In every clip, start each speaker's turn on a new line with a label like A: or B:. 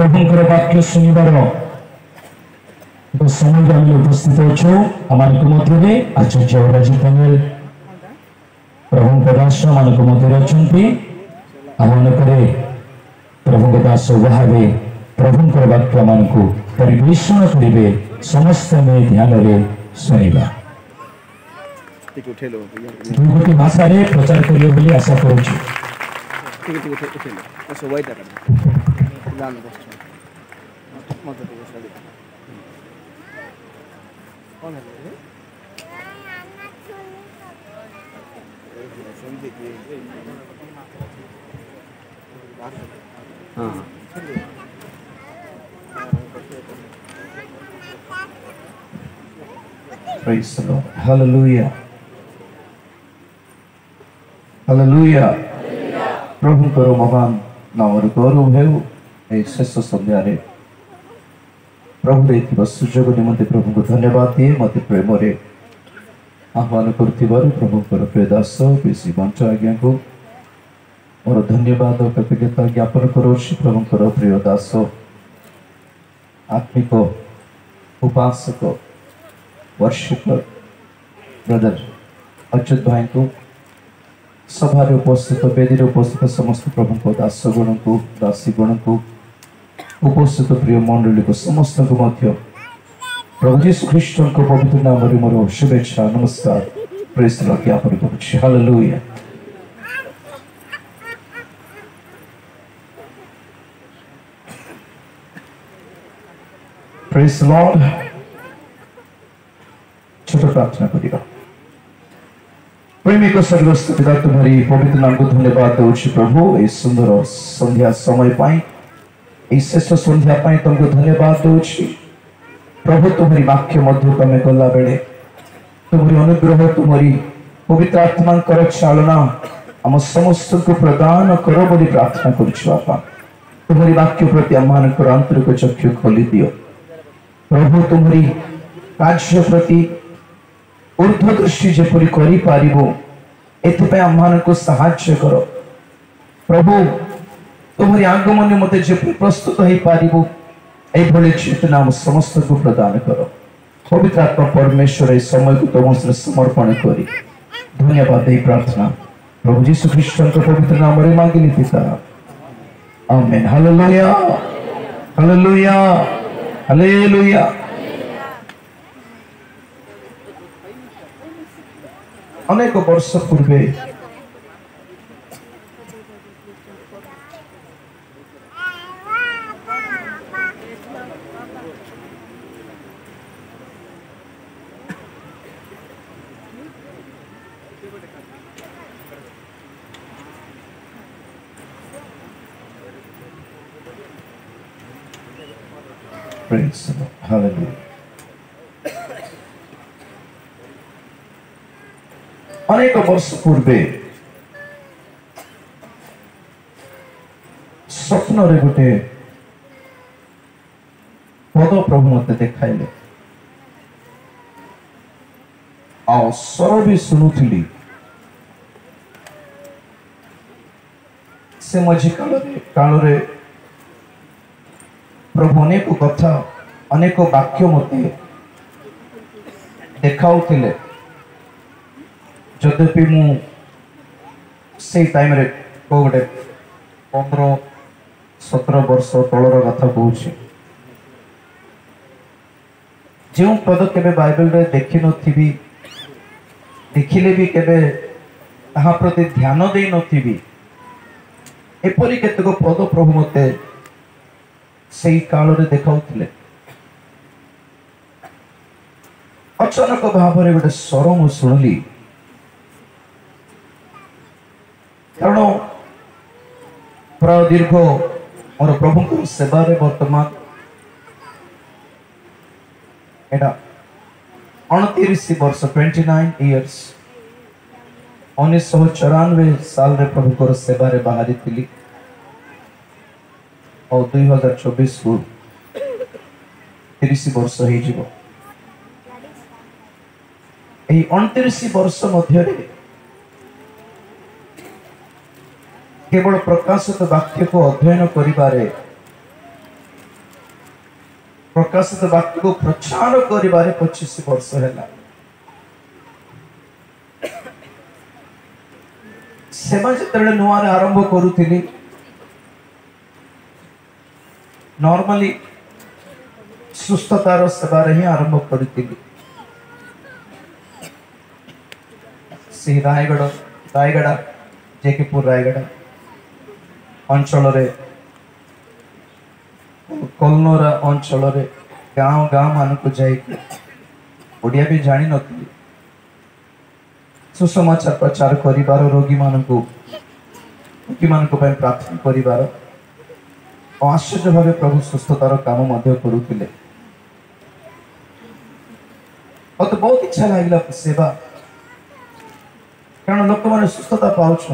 A: प्रभुंकर वाक्य शुणिबार समय आम उपस्थित अच्छु आम मध्य आचार्य राजीव पमेल प्रभु दास मान मध्य अच्छा आम प्रभु दास भावे प्रभुंकर वाक्य मान परिवेषण करेंगे समस्त में ध्यान में शुणा दुई भाषा प्रचार करेंगे आशा करुच्छे Praise the Lord. Hallelujah. Hallelujah. प्रभु करो महान नाम गौरव है शेष संध्या प्रभु देखा सुजोग निमंते प्रभु को धन्यवाद दिए मत प्रेम आह्वान कर प्रभु प्रिय दास बेसी मंच आज्ञा को मोर धन्यवाद कृतज्ञता ज्ञापन करोछि प्रभु प्रिय दास आत्मिक उपासक वर्शिपर ब्रदर अच्युत भाई को सभा उपस्थित वेदी उपस्थित समस्त प्रभु दास गण को दासी गण को उपस्थित प्रिय मंडली को समस्त को मध्य प्रभु यीशु ख्रीष्ट को पवित्र नाम मोर शुभेच्छा नमस्कार प्रेज द लॉर्ड ज्ञापन करुछि हालेलुया। Praise the Lord. छोट प्रार्थना करिबा। प्रेमिक स्वर्गस्थ पिता तुम्हारी पवित्र नाम को धन्यवाद दूची प्रभु ये सुंदर संध्या समय पाई शेष संध्या पाई तुमको धन्यवाद दूची प्रभु तुम्हारी वाक्य मध्य कमे गला बेले तुम्हारी अनुग्रह तुम्हारी पवित्र आत्मा चालना आम समस्त को प्रदान कर बोली प्रार्थना करुछु बापा तुम्हारी वाक्य प्रति आम आंतरिक चक्षु खोली दियो प्रभु तुम्हारी कार्य प्रति ऊर्ध्व दृष्टि जेपरी करि पारिबो एथपे आम्हान को सहाय्य करो प्रभु तुम्हारी आगमन मते जेपरी प्रस्तुत हो पारिबो ए भले चेतना हम समस्त को प्रदान करो पवित्र आत्मा परमेश्वर ए समय को तुम समर्पण करी धन्यवाद दे प्रार्थना प्रभु यीशु ख्रीष्ट के पवित्र नाम रे मांगिली पिता आमेन। Hallelujah hallelujah hallelujah. अनेक वर्ष पूर्वे Praise the Lord. Hallelujah. अनेक वर्ष पूर्वे स्वप्न रे गोटे पद प्रभु मत देखाइले आ स्वर भी शुणुली से मझी काल प्रभु अनेक कथा अनेक वाक्य मते देखाउथिले जद्यपि मु से टाइम रे गोटे 15-17 वर्ष तलर कथा कहूँ जो पद केबे बाइबल रे देखि नथिबी देखिले भी केबे ताहा प्रति ध्यान दे नथिबी एपरि केतक पद प्रभु मते से काल रे देखाउथिले अचानक भाव में गोटे स्वर मु शुणिली कारण प्राय दीर्घ मोर प्रभु सेवा वर्तमान एटा 29 वर्ष 29 इयर्स 1994 साल रे प्रभु सेवा बाहरी थी और 2024 को 30 वर्ष हो 29 वर्ष मध्य केवल प्रकाशित वाक्य को अध्ययन करिबारे प्रकाशित वाक्य को प्रचार करिबारे 25 वर्ष है सेवा जिते नुआ आरंभ करूली नॉर्मली सुस्थतार सेवार ही आरंभ करी से रायगड़ा जेकेपुर रायगड़ा अंचल कलनोरा अंचल गाँव गाँव मान को जाइए ओडिया भी जानी नी सुसमाचार प्रचार करिबार रोगी मानकु प्रार्थना करिबार आश्चर्य भाव प्रभु सुस्थतार काम मध्य करुले मत बहुत इच्छा लगे सेवा कारण लोक मैंने सुस्थता पाँच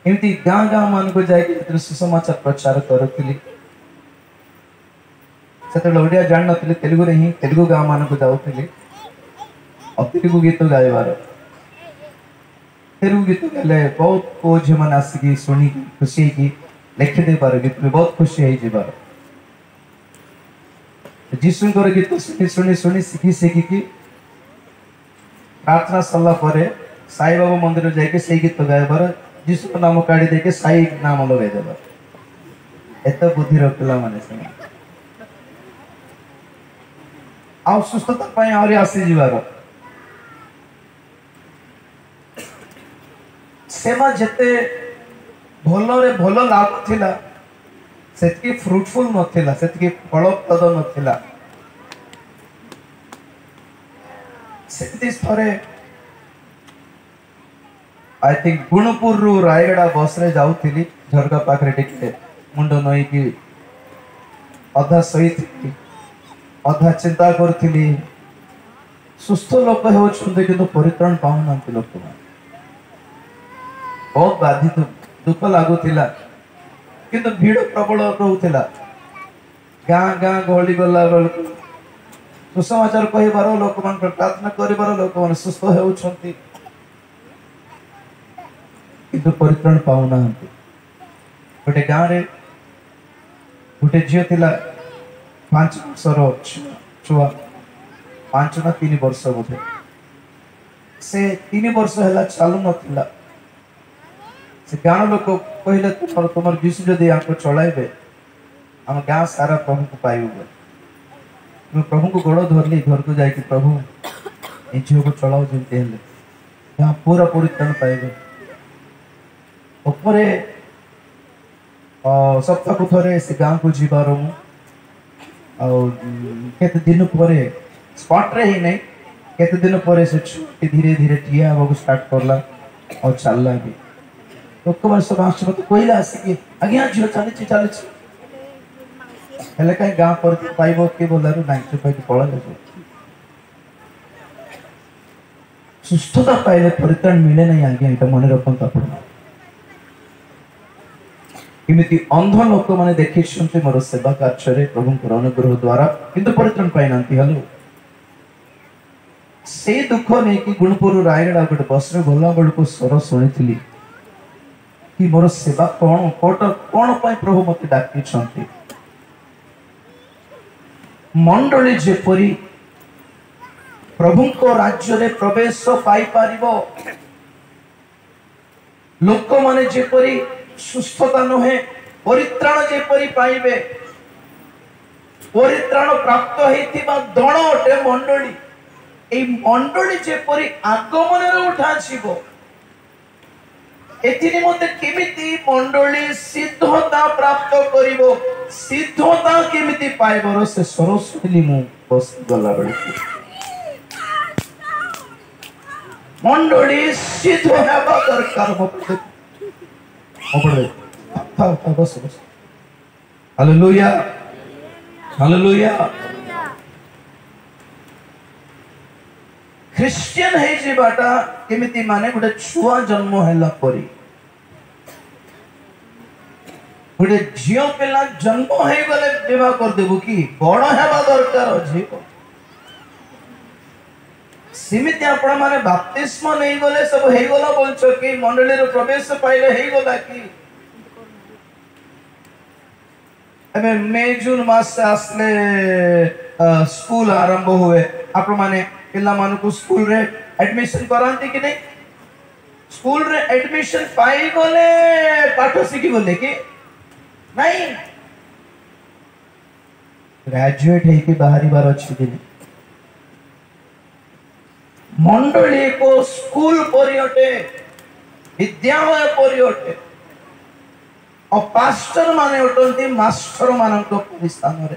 A: एमती गाँ गाँ मान को जाकर सुसमाचार प्रचार करुली से ओडिया जान नी तेलुगु ही तेलुगु गाँ मान को जाऊली तेलुगु गीत गाइबार तेलुगु गीत गाले बहुत पुओ झी मैंने आसिकी शुणी खुशी की लिखिदे पार गीत में बहुत खुशी हो जीशुंकर गीत शुणी शुणी शुणी शिखी शिखिकी प्रार्थना सरला साई बाबा मंदिर जाके से गीत गाइबार जीशु नाम काढ़ी देके साई नाम लगेदेव एत बुद्धि पिला माने आ सुस्थता आहरी आसीजार सेवा जिते भलरे भल लागुला से फ्रुटफुल नथिला से फलप्रद नथिला थे आई थिंक गुणपुर रु रायगड़ा बस रे जाऊली झरका पाखे टिके मुंड नईकि अधा शही अधा चिंता करी सुस्थ लोक होती कि परित्राण पाऊना लोक बहुत बाधित दुख लगुला किंतु भीड़ प्रबल रोला गाँ गाँ गहली गला बेलू सुसमाचार कहबार लोक मान प्रार्थना कर लोक मैंने सुस्थ होती किंतु परित्राण पाऊना गोटे गाँव में गोटे झील थिला 5 वर्षर छुआ 5 ना 3 वर्ष बोधे से 3 वर्ष है चलु ना से गाँव लोक कहले तुम जीशु जदि यहाँ चलाइबे आम गाँ सारा प्रभु को पाइबे मैं प्रभु को गोड़ धरली घर को जाकि प्रभु ये झील को चलाओ जमी यहाँ पूरा परित्राण पाइबे उपरे सप्ताह को थे से गाँव को जीवार केते दिन पर स्पॉट रे ही नहीं केते दिन पर से छुट्टी धीरे धीरे ठिया हवा स्टार्ट करला और चलला भी लोक मैंने सब आस मत कहला आसिक आज्ञा झील चली चली कहीं गाँ पर पाइब किए बोलू ना चुप पड़ा सुस्थता पाइले परित्राण मिले नहीं आज्ञा यहाँ मन रखता इमिति अंध लोक मैंने देखी मोर सेवा कार्य प्रभु अनुग्रह द्वारा किंतु परित्राण पाई ना हेलो से दुख नहीं कि गुणपुर रायगड़ा गोटे बस रे गला बेलू स्वर शुणी कि मोर सेवा कौन कौन प्रभु मत डाकी मंडली जेपरी प्रभु को राज्य रे प्रवेश पाई पारिबो लोक माने जेपरी सुस्थता नुहे परित्राण जेपरी पाइबे परित्राण प्राप्त होइतिबा दण अटे मंडली ए मंडली जेपरी आगमन रे उठा छिबो एथि निमंते केमिति मंडली सिद्धता प्राप्त करिवो सिद्धता केमिति पाइबरो से सरस्वती मु बस गला बेले मंडली सिद्ध हेबा दरकार बस हालेलुया हालेलुया क्रिश्चियन है जीवाटा केमिति माने गोटे छुआ जन्म हैला परी गोटे झियो पिला जन्म हो गले विवाह कर देबु कि बड़ हेबा दरकार अछि सीमित आपण माने बपतिस्मा नहीं गले सब हे गला बोलछ कि मंडली रो प्रवेश पाइले हे गला कि ଏବେ ମେ ଜୁନ ମାସ ଆସିଲେ ସ୍କୁଲ ଆରମ୍ଭ ହୁଏ। ଆପଣମାନେ ପିଲାମାନଙ୍କୁ ସ୍କୁଲରେ ଆଡମିସନ କରାନ୍ତି କି ନାହିଁ? ସ୍କୁଲରେ ଆଡମିସନ ପାଇଗଲେ ପାଠ ଶିଖିଗଲେ କି ନାହିଁ? ଗ୍ରାଜୁଏଟ ହେଇକି ବାହାରିବାର ଅଛି କି ନାହିଁ? ମଣ୍ଡଳୀ ଏକ ସ୍କୁଲ ପରି ଅଟେ, ବିଦ୍ୟାଳୟ ପରି ଅଟେ। और पास्टर माने उठंती मास्टर मानक परि स्थान रे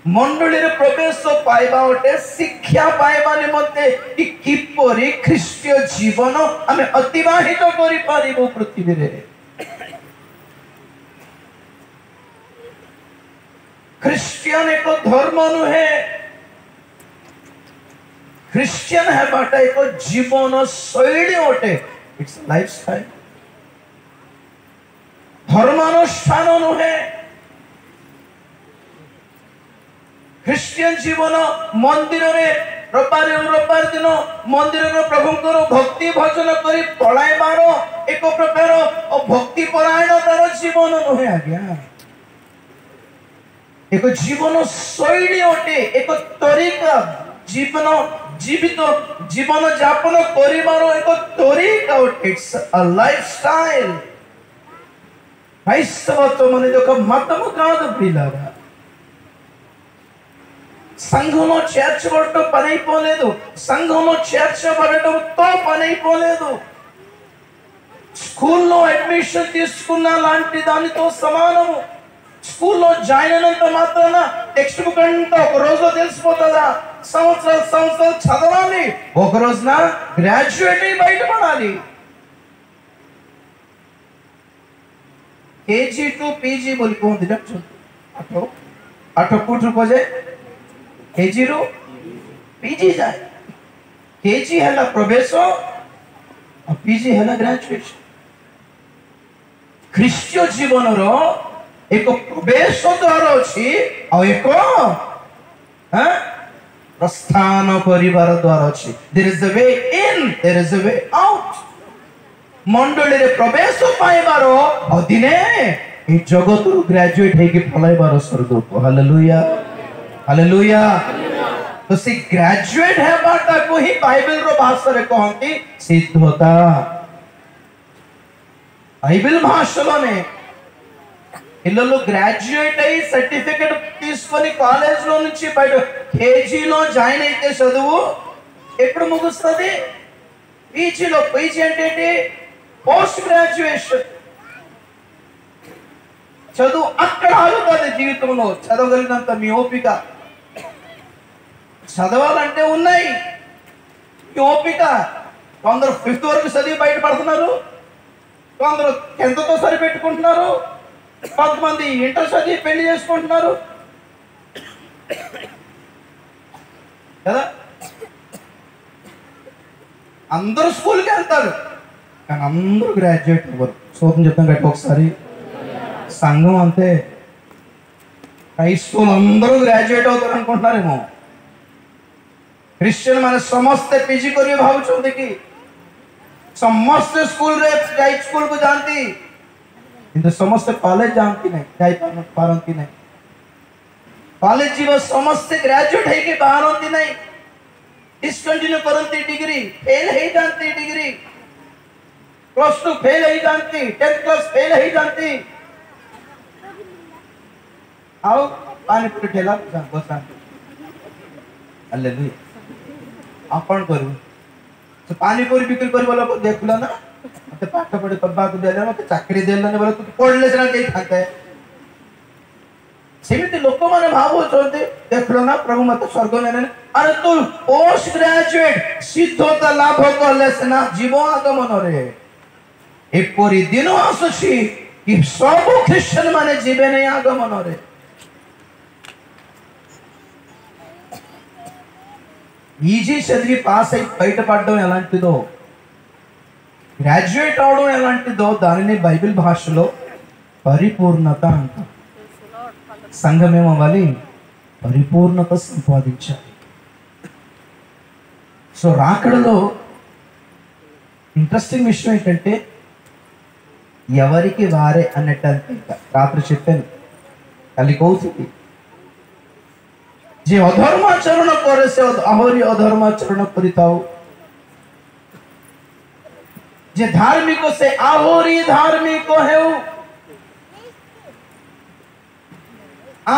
A: मंडली रे प्रवेश पाइबा उठे शिक्षा पाइबा निमंते कि किपरि ख्रीष्टीय जीवन आमे अतिबाहित करि पारिबो पृथ्वी रे। क्रिश्चियन एक धर्म नुहे, क्रिश्चियन है बाटा एक जीवन शैली अटे। इट्स लाइफस्टाइल, धर्मानुष्ठान नुहे। क्रिश्चियन जीवन मंदिर रे रविवार दिन मंदिर रे प्रभुंकर भक्ति भजन करी पळाइबार एक प्रकार भक्ति परायणतार जीवन नुहे आज्ञा। एक जीवन शैली अटे, एक तरीका जीवन जीवित जीवन यापन करिबार एक तरीका अटे। It's a lifestyle. క్రైస్తవత్వం అనేది ఒక మతము కాదు ప్రియులారా। సంఘంలో చేర్చబడటం పని అయిపోలేదు, సంఘంలో చేర్చబడటంతో పని అయిపోలేదు। స్కూల్లో అడ్మిషన్ తీసుకున్న లాంటి దానితో సమానము। స్కూల్లో జాయిన్ అయినంత మాత్రాన టెక్స్ట్ బుక్ అంతా ఒక రోజులో తెలిసిపోతుందా? సంవత్సరాలు చదవాలి, ఒక రోజున గ్రాడ్యుయేట్ అయి బయటపడాలి। केजी टू पीजी बोली कहते आठ आठ फुट को जाए केजी रु पीजी जाए। केजी है प्रवेश और पीजी है ग्रेजुएशन। ख्रीष्टीय जीवन रो एक प्रवेश द्वार अच्छी और एक प्रस्थान करिवार द्वार अच्छी। There is a way in, there is a way out. मंडली रे प्रवेश पाइबार अदिने ए जगत रु ग्रेजुएट है कि फलाइबार स्वर्ग को। Hallelujah hallelujah. तो से ग्रेजुएट है बाटा को ही बाइबल रो भाषा रे कहंती सिद्धता। बाइबल भाषालोने ఇల్లు గ్రాడ్యుయేట్ అయ్యి సర్టిఫికెట్ తీసుకొని కాలేజ్ లో నుంచి బయట కేజీ లో జాయిన్ అయితే చదువు ఎప్పుడు ముగుస్తది? పీజీ లో। పీజీ అంటే ఏంటి? పోస్ట్ గ్రాడ్యుయేషన్ చదువు అక్కడ ఆగుతుంది జీవితంలో। చదవగలిగినంత మీ ఓపిక చదవాలంటే ఉన్నాయి, మీ ఓపిక। కొందరు 5th వరకు చదివి బయటపడుతున్నారు, కొందరు 10th తో సరిపెట్టుకుంటున్నారు, కొంతమంది ఇంటర్ చదివి పెళ్లి చేసుకుంటున్నారు కదా। అందరూ స్కూల్కి వెళ్తారు కానీ అందరూ గ్రాడ్యుయేట్ అవ్వరు। సోతం చెప్తాం గట్టి ఒకసారి। సంఘం అంతే, క్రైస్తవులు అందరూ గ్రాడ్యుయేట్ అవుతారు అనుకుంటున్నారేమో। ଖ୍ରୀଷ୍ଟିଆନ ମାନେ ସମସ୍ତେ ପିଜି କରିବେ ଭାବୁଛନ୍ତି କି? ସମସ୍ତେ ସ୍କୁଲରେ ଯାଇ ସ୍କୁଲକୁ ଯାଆନ୍ତି କିନ୍ତୁ ସମସ୍ତେ କଲେଜ ଯାଆନ୍ତି ନାହିଁ, ଯାଇପାରନ୍ତି ନାହିଁ। କଲେଜ ଯିବ ସମସ୍ତେ ଗ୍ରାଜୁଏଟ୍ ହେଇକି ବାହାରନ୍ତି ନାହିଁ, डिस्कंटिन्यू करती डिग्री, फेल ही जानती डिग्री, +2 फेल ही जानती, 10th क्लास फेल ही जानती। आओ पानी पूरी ठेला बसा हालेलुया। आपण करू तो पानी पूरी बिक्री कर बोला को देखला ना मते पाठ पढे तब्बा को देला मते चाकरी देला ने बोला तू पढले सना के खाता है। सेमिति लोक माने भाबुचंती देखलो ना प्रभु मते स्वर्ग ने अरे तू पोस्ट ग्रेजुएट सिद्धता लाभ करले सेना जीवन आगमन रे एपरि दिन आसुची कि सब ख्रिश्चियन माने जीवे नै आगमन रे। ఈజీ చదివి పాస్ అయి బయటపడడం ఎలాంటిదో, గ్రాడ్యుయేట్ అవడం ఎలాంటిదో దానిని బైబిల్ భాషలో పరిపూర్ణత అంటారు। సంఘం ఏమవ్వాలి? పరిపూర్ణత సంపాదించాలి। సో రాకడలో ఇంట్రెస్టింగ్ విషయం ఏంటంటే ఎవరికి వారే అన్నట్టు రాత్రి చెప్పాను କାଲି କହୁଥିଲି ଯେ ଅଧର୍ମାଚରଣ କରେ ସେ ଆହୁରି ଅଧର୍ମାଚରଣ କରିଥାଉ ଯେ ଧାର୍ମିକ ସେ ଆହୁରି ଧାର୍ମିକ ହେଉ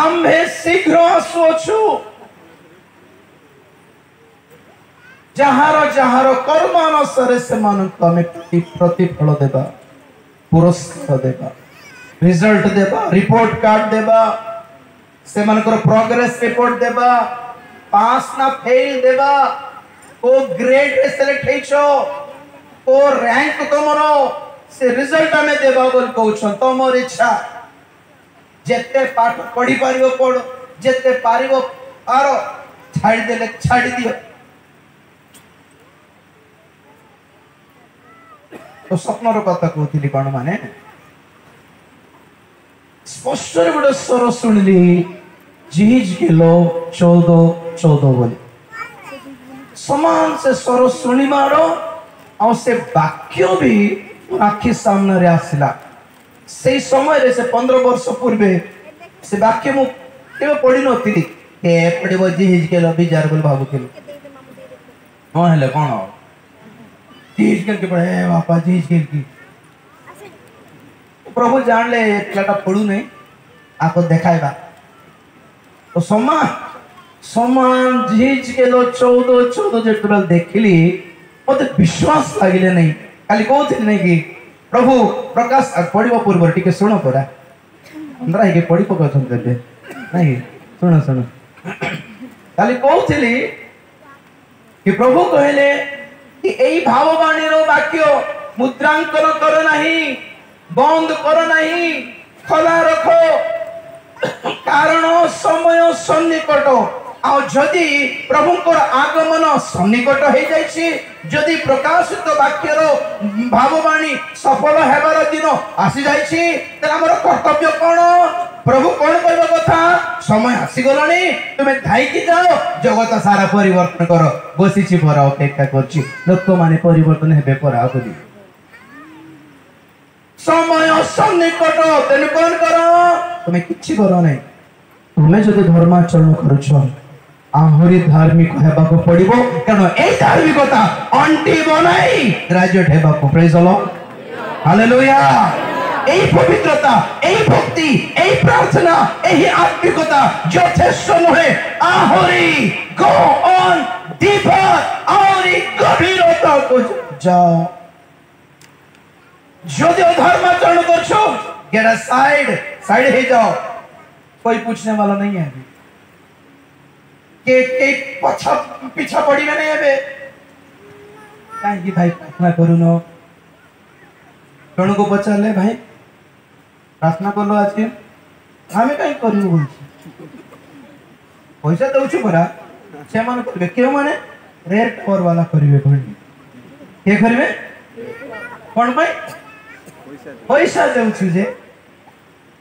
A: ଆମ୍ଭେ ଶୀଘ୍ର ଆସୁଅଛୁ ଯାହାର ଯାହାର କର୍ମ ଅନୁସାରେ ସେମାନଙ୍କୁ ଆମେ ପ୍ରତିଫଳ ଦେବା पुरस्कार देबा रिजल्ट देबा रिपोर्ट कार्ड देबा से मनकर प्रोग्रेस रिपोर्ट देबा पास ना फेल देबा को ग्रेड रे सिलेक्ट हेछो को रैंक तमरो से रिजल्ट हमें देबा बोल कहउछ तमर इच्छा जेते पाठ पढ़ी पारिबो पढ़ जेते पारिबो आरो छाड़ी देले छाड़ी दियो तो स्वप्नर कथा कहती कौन माने स्पष्ट गोटे स्वर शुणिली जिज किलो 14 बोली समान से स्वर शुणिमार और से वाक्य भी आखि सामने रे आसिला से समय रे से 15 वर्ष पूर्वे से वाक्य मु केबे पढि नथिली के पढिबो जिज किलो बिजार बोल भाबुथिली न हेले कोन जीज के पढ़े बापा जीज की प्रभु जान ले पिलाटा पढ़ू नहीं आपको देखाएगा तो समान जीज के लो 14 जो देखिली मत विश्वास लगे नहीं खाली कहते नहीं कि प्रभु प्रकाश पढ़वा पूर्व टी शुण पड़ा अंदर है पढ़ी पकाते नहीं शुण शुण खाली कहती कि प्रभु कहले कि यही भाववाणी वाक्य मुद्रांकन कर नहीं बंद कर नहीं खला रखो कारण समय सन्निकट आदि प्रभुंकर आगमन सन्निकट हो जाइए जदि प्रकाशित वाक्यर भाववाणी सफल होबार दिन आसी जाइए कर्तव्य कौन प्रभु कौन कहवा कथा समय आसीगला तुम्हें धाई जाओ जगत सारा परिवर्तन कर बसी पर अपेक्षा कर लोक मैंने परिवर्तन हे पर समय सन्निकट तेन कौन कर तुम्हें किसी कर ना तुम्हें जो धर्माचरण करुछ आहरी धार्मिक हेबाको पड़िबो कारण ए धार्मिकता अंटी बनाई ग्रेजुएट हेबाको प्रेज द लॉर्ड हालेलुया ए पवित्रता ए भक्ति ए प्रार्थना ए आत्मिकता यथेष्ट नहे आहरी गो ऑन डीपर आहरी गभीरता को जाओ यदि धर्माचरण करछो गेट अ साइड हे जाओ कोई पूछने वाला नहीं है के पछा पीछा पड़ी में नहीं है कहीं भाई प्रार्थना करू न जन को पचारे भाई प्रार्थना कलो आज के आम कहीं करू पैसा दौचु परा से मान करेंगे क्यों माने रेयर टावर वाला करेंगे किए करेंगे कौन भाई पैसा दौचु जे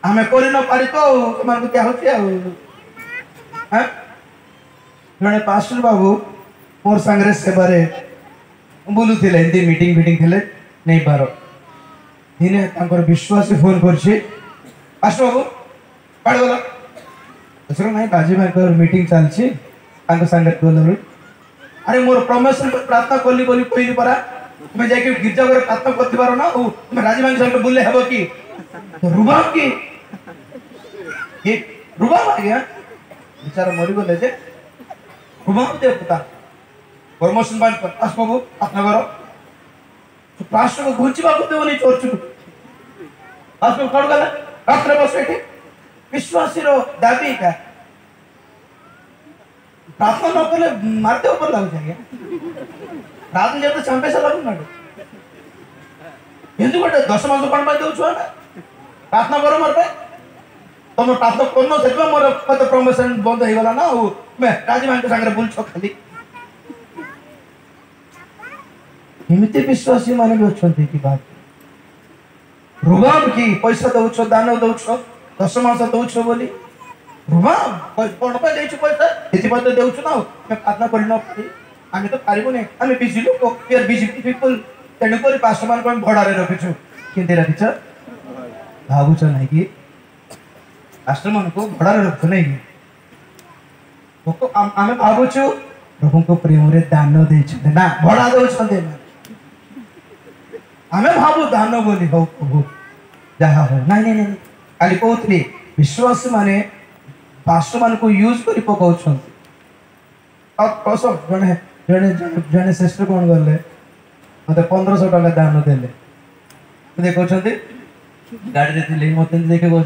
A: आम कर न पारि तो तुम क्या होती है जड़े पास्टर बाबू मोर सांगरे सेबारे बुलुथिले एंती मीटिंग थे नहीं पार दिने तांकर विश्वासी फोन करछे पास्टर बाबू पाड़ गला असर नहीं राजी भाई मीटिंग चलछि तांको सांगरे गलो अरे मोर प्रमोशन पर प्रार्थना करली बोली कहली परा तुम जाके गिरजा घर प्रार्थना करति पारो ना ओ तुम राजी भाई संग बोलले हेबो की तो रुबाब की ये रुबाब आ गया बेचारा मरी गले जे रुबाब दे पता प्रमोशन बात पर पास बाबू अपना करो तो पास्टर को घुंची बाबू दे नहीं चोर चुक पास में खड़ गला रात्र बस बैठे विश्वासी रो दाबी का प्रार्थना न करले मारते ऊपर लग जाएगा रात में जब तो चंपे से लगू ना हिंदू बटे 10 मास कोन पाई दउ छु ना प्रार्थना करो मर पे तुम प्रार्थना करनो सेबा मोर पत प्रमोशन बंद हो गला ना मैं राजीमान के संगे बुल छ खाली हिमते विश्वासी माने भी अछंती की बात रुबाब की पैसा दउ छ दान दउ छ 10 मास दउ छ बोली रुबाब कोन पे देछु पैसा एति पत देउ छ ना मैं प्रार्थना करि न पारी आमे तो पारिबो नै आमे बिजी लोक वी आर बिजी पीपल तेन कोरी पास्टर मान को भड़ा रे रखिछु किंते रखिछ
B: भावुच ना कि राष्ट्र मन को भड़ार रख नहीं आम भावुचु प्रभु को प्रेम रे दान दे ना भड़ा दे आम भावु दान बोली हो प्रभु जहाँ हो नहीं नहीं नहीं खाली कहते विश्वास माने पास्टर मान को यूज कर पकाउं जड़े जड़े जड़े श्रेष्ठ कौन गले मत 1500 टका दान देले देखते गाड़ी थे मत देखे कौन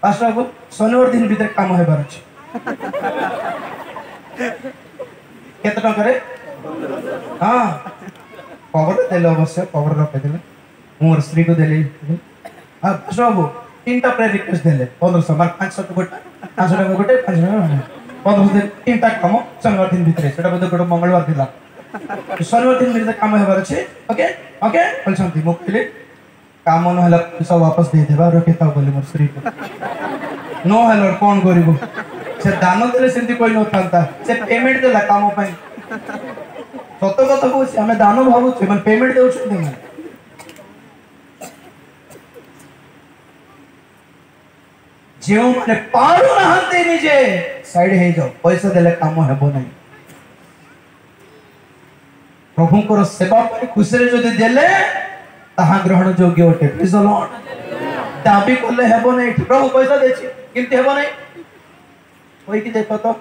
B: पास्टर बाबू शनिवार दिन भीतर काम होबार अच्छे केते टंका रे हाँ कवर देले अवश्य कवर रखिदेले मोर स्त्री को देले हाँ पास्टर बाबू 3टा प्रेयर रिक्वेस्ट देले 1500 मार 500 गोटे 500 टका गोटे 500 टका 1500 दिन 3टा काम शनिवार दिन भीतर सेटा बोध गोटे मंगलवार दिला शनिवार दिन भीतर काम होबार अच्छे ओके ओके बोलछंती मो कहले काम न हला पैसा वापस दे देबा रखिता बोली मोर स्त्री को नो हलो कौन करिवो से दान देले सेंती कोई न थांता से पेमेंट देला काम पई सत कथा कहूँ आम दान भावु पेमेंट दे जो मैंने पारू नहांते निजे साइड हे जाओ पैसा देले काम हेबो नहीं प्रभु को सेवा पर खुशी रे जदि देले ताहा ग्रहण योग्य अटे प्लीज द लॉर्ड दाबी करले हेबो नहीं प्रभु पैसा देछि किंतु हेबो नहीं कोई की देखो तो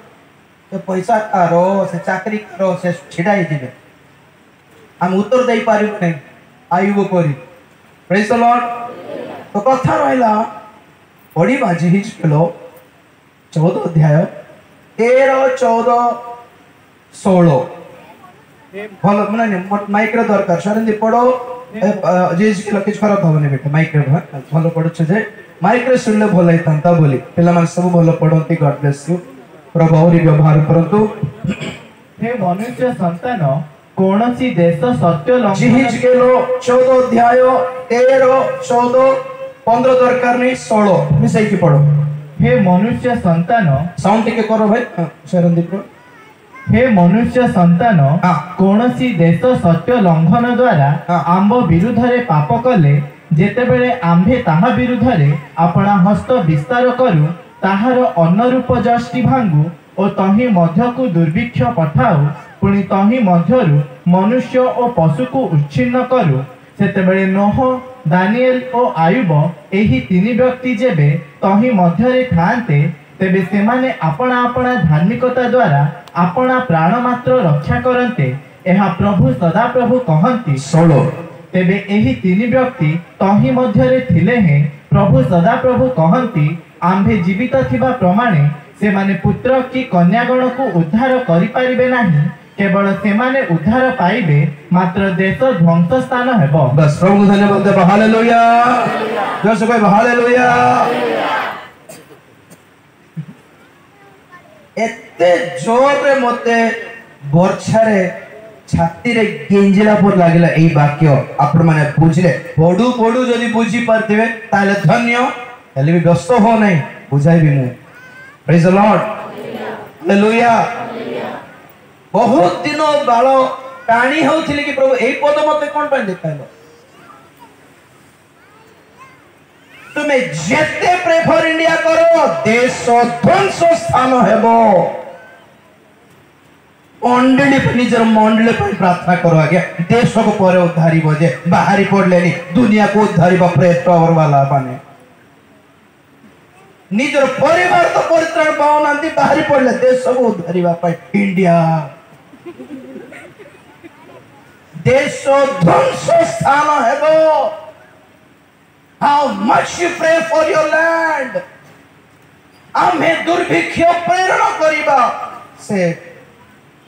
B: पैसा कारो से चाकरी करो से छिड़ाई दिबे हम उत्तर दे पारिबो नहीं आयुब करी प्रेज द लॉर्ड तो कथा रहला बड़ी बाजी हिज केलो 14 अध्याय 13 14 16 भलो माने माइक रे दरकार सरंदी पढो जे जे किछ खराब होबने बेटा माइक रे भलो पढछ जे माइक रे सुनले भलो हैतांता बोली पिला मन सब भलो पढंती गॉड ब्लेस यू प्रभु और व्यवहार करंतु
C: हे मनुष्य संतान कोनसी देश सत्य
B: जिहिज केलो 14 अध्याय 13 14 15 दरकार नहीं 16 मिसाई की पढ़ो
C: हे मनुष्य संतान
B: साउंड टिके करो भाई शरणदीप
C: हे मनुष्य संतान कोनसी देश सत्य लंघन द्वारा आंब विरुद्ध रे पाप कले जेतेबेले आंभे ताहा विरुद्ध रे अपना हस्त विस्तार करू ताहार अनुरूप जष्टि भांगू और तही मध्य को दुर्भिक्ष पठाऊ पुणी तही मध्यरु मनुष्य और पशु को उच्छिन्न करू सेतेबेले नोह दानिएल और आयुब एही तीन व्यक्ति जेबे तही मध्यरे थांते तेबे सेमाने अपना अपना धार्मिकता द्वारा अपना प्राण मात्र रक्षा करते एहा प्रभु सदा प्रभु कहंती
B: सोलो
C: तेबे एही तीन व्यक्ति तही मध्यरे थिले हैं प्रभु सदा प्रभु कहंती आंभे जीवित थिबा प्रमाणे सेमाने पुत्र की कन्यागण को उद्धार करि पारिबे नाही केवल सेमाने उद्धार पाइबे मात्र देश ध्वंस स्थान हेबो
B: बस प्रभु धन्यवाद देबो हालेलुया जोर से कहिबो हालेलुया एते जोर रे मते वर्षा रे छाती रे गेंजिला पर लागिला एई वाक्य आपण माने बुझले पडू पडू जदी बुझी परथिबे ताले धन्य हेले भी व्यस्त हो नहीं बुझाइबी मु प्रेज द लॉर्ड हालेलुया बहुत दिन बाल टाणी होउथिले कि प्रभु एई पद मते कोन पय देखाइलो तुम्हें जेते प्रेफर इंडिया करो देश ध्वंस स्थान हेबो मंडली निजर मंडली पर प्रार्थना करो आगे देश को पर उद्धारी बजे बाहरी पड़लेनी दुनिया को उद्धारी प्रेस पावर वाला बने निजर परिवार तो परित्राण पाउनांती बाहरी पड़ले देश को उद्धारी पाई इंडिया देश ध्वंस स्थान हेबो How much you pray for your land? आमे दुर्भिक्ष प्रेरणा करिबा से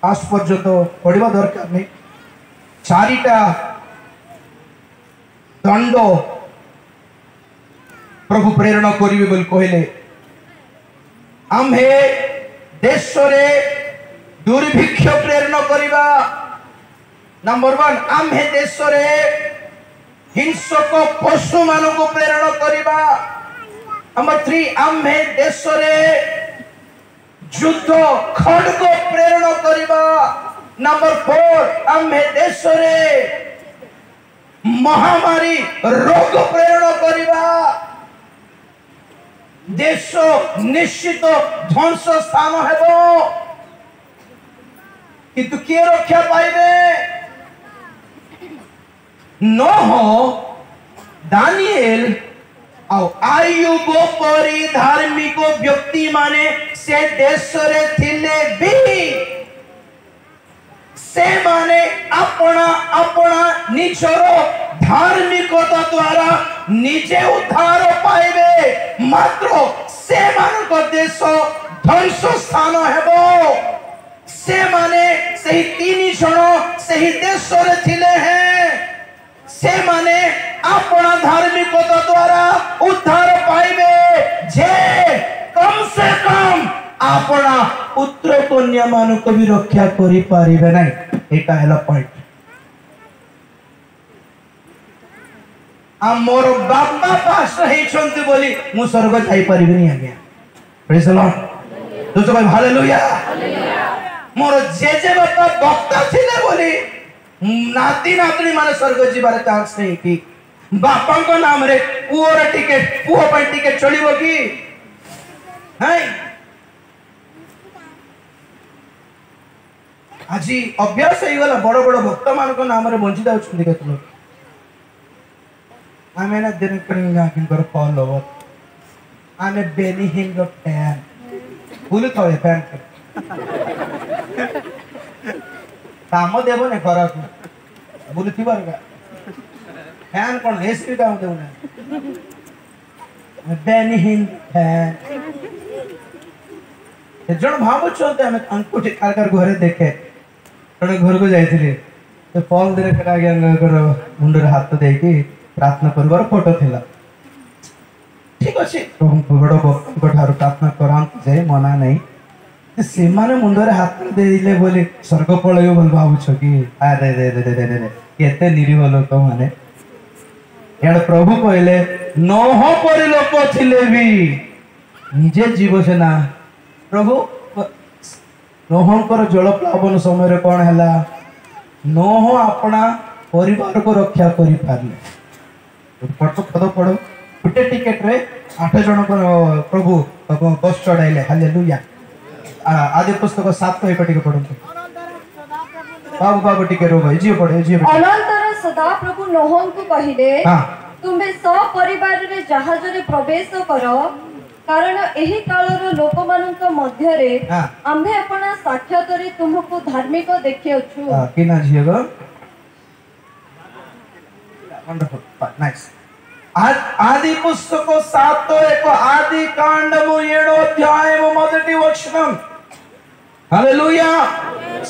B: आज पर्यंत पढ़िबा दरकार नहीं चारिटा दंड प्रभु प्रेरणा करिबे बोल कहले आमे देश रे दुर्भिक्ष प्रेरणा करिबा नंबर 1 आमे देश रे हिंसक पशु मान को प्रेरणा करिबा नंबर 3 आमे देश रे युद्ध खड्ग प्रेरणा करिबा नंबर 4 आमे देश रे महामारी रोग प्रेरणा करिबा देश निश्चित ध्वंस स्थान हेबो किंतु किए रक्षा पाइबे नोह दानिएल आयुब परी धार्मिक व्यक्ति माने से देश रे थिले भी से माने अपना अपना निजर धार्मिकता द्वारा निजे उद्धार पाइबे मात्र से मान को देश ध्वंस स्थान हेबो से माने सही तीन जन सही देश रे थिले हैं से माने अपना धार्मिकता द्वारा उद्धार पाइबे जे कम से कम अपना पुत्र कन्या मान को भी रक्षा करि पारिबे नहीं एटा हैला पॉइंट मोर बापा पास हेछंती बोली मु स्वर्ग जाई परिबिनी आज्ञा प्रेज द लॉर्ड तो भाई हालेलुया मोर जेजे बापा भक्त थिले बोली नाती नातनी माने स्वर्ग जीवार चांस नहीं कि बापा को नाम रे पुओर टिकेट पुओ पर टिकेट चलिबो कि है आजी अभ्यास हो गला बड़ बड़ भक्त मान को नाम रे बंची जाउछन देखत लोग आमे ना दिन करिंगा किनकर फॉलो आमे बेनी हिंग फैन बोले तो फैन काम देबो ने करा बोले थी बारगा फैन कोन एसी काम देबो ने बेनी हिंग फैन ए जण भाबो छते हम अंकुटी कार घरे देखे जण घर को जाइथिले तो फॉल देरे करा गया कर मुंडर हाथ दे के प्रार्थना करबार फोटो थिला ठीक अछि प्रभु बड़ भक्त ठार प्रार्थना करांत जे मना नहीं से माने मुंडरे हाथ दे दिले बोले स्वर्ग पळयो बोल भाबु छ कि अरे रे रे रे रे केते निरीह लोक माने यार प्रभु कहले नोह परि लोक थिले भी निजे जीव सेना प्रभु नोहंकर जल प्लावन समय रे कोन हला नोह अपना परिवार को रक्षा करि पारले पट पद पड़ो गोटे टिकेट रे 8 जन प्रभु बस चढ़ाइले हालेलुया आदि पुस्तक 7 को एक पढ़ो बाबू बाबू टिके रो भाई जी पढ़े
D: अनंतर सदा प्रभु नोह को कहिले तुम्हें सब परिवार रे जहाज रे प्रवेश करो कारण एही कालर लोक मानक मध्य रे आम्भे अपना साक्षात रे तुमको धार्मिक देखियछु
B: किना झियो वंडरफुल नाइस आदि पुस्तक 7 एक आदि कांडमु 7 अध्यायमु मोदटी वचनम हालेलुया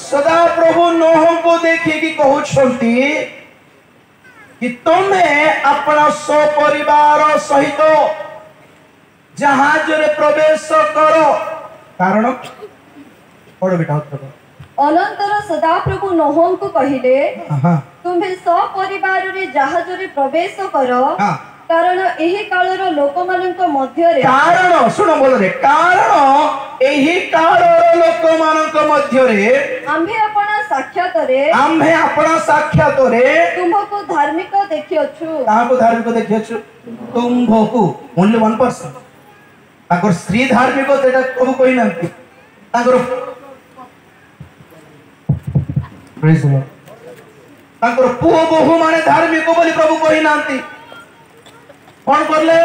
B: सदा प्रभु नोह को देखि कि कहउछंती कि तुम्हें अपना सपरिवार सहित जहाज रे प्रवेश करो कारण पढ़ो बेटा उत्तर
D: अनंतर सदा प्रभु नोह को कहिले तुम्हें सब परिवार रे जहाज रे प्रवेश करो कारण एही कालर लोक मानक मध्य रे
B: कारण सुनो बोल रे कारण एही कालर लोक मानक मध्य रे
D: आम्भे अपना साक्षात रे तुमको धार्मिक देखियछु
B: ताको धार्मिक देखियछु तुमको ओनली 1% ताकर स्त्री धार्मिक जेटा प्रभु कहि नांती ताकर प्रेज द लॉर्ड ताकर पुओ बहु माने धार्मिक बोली प्रभु कहि नांती कौन करले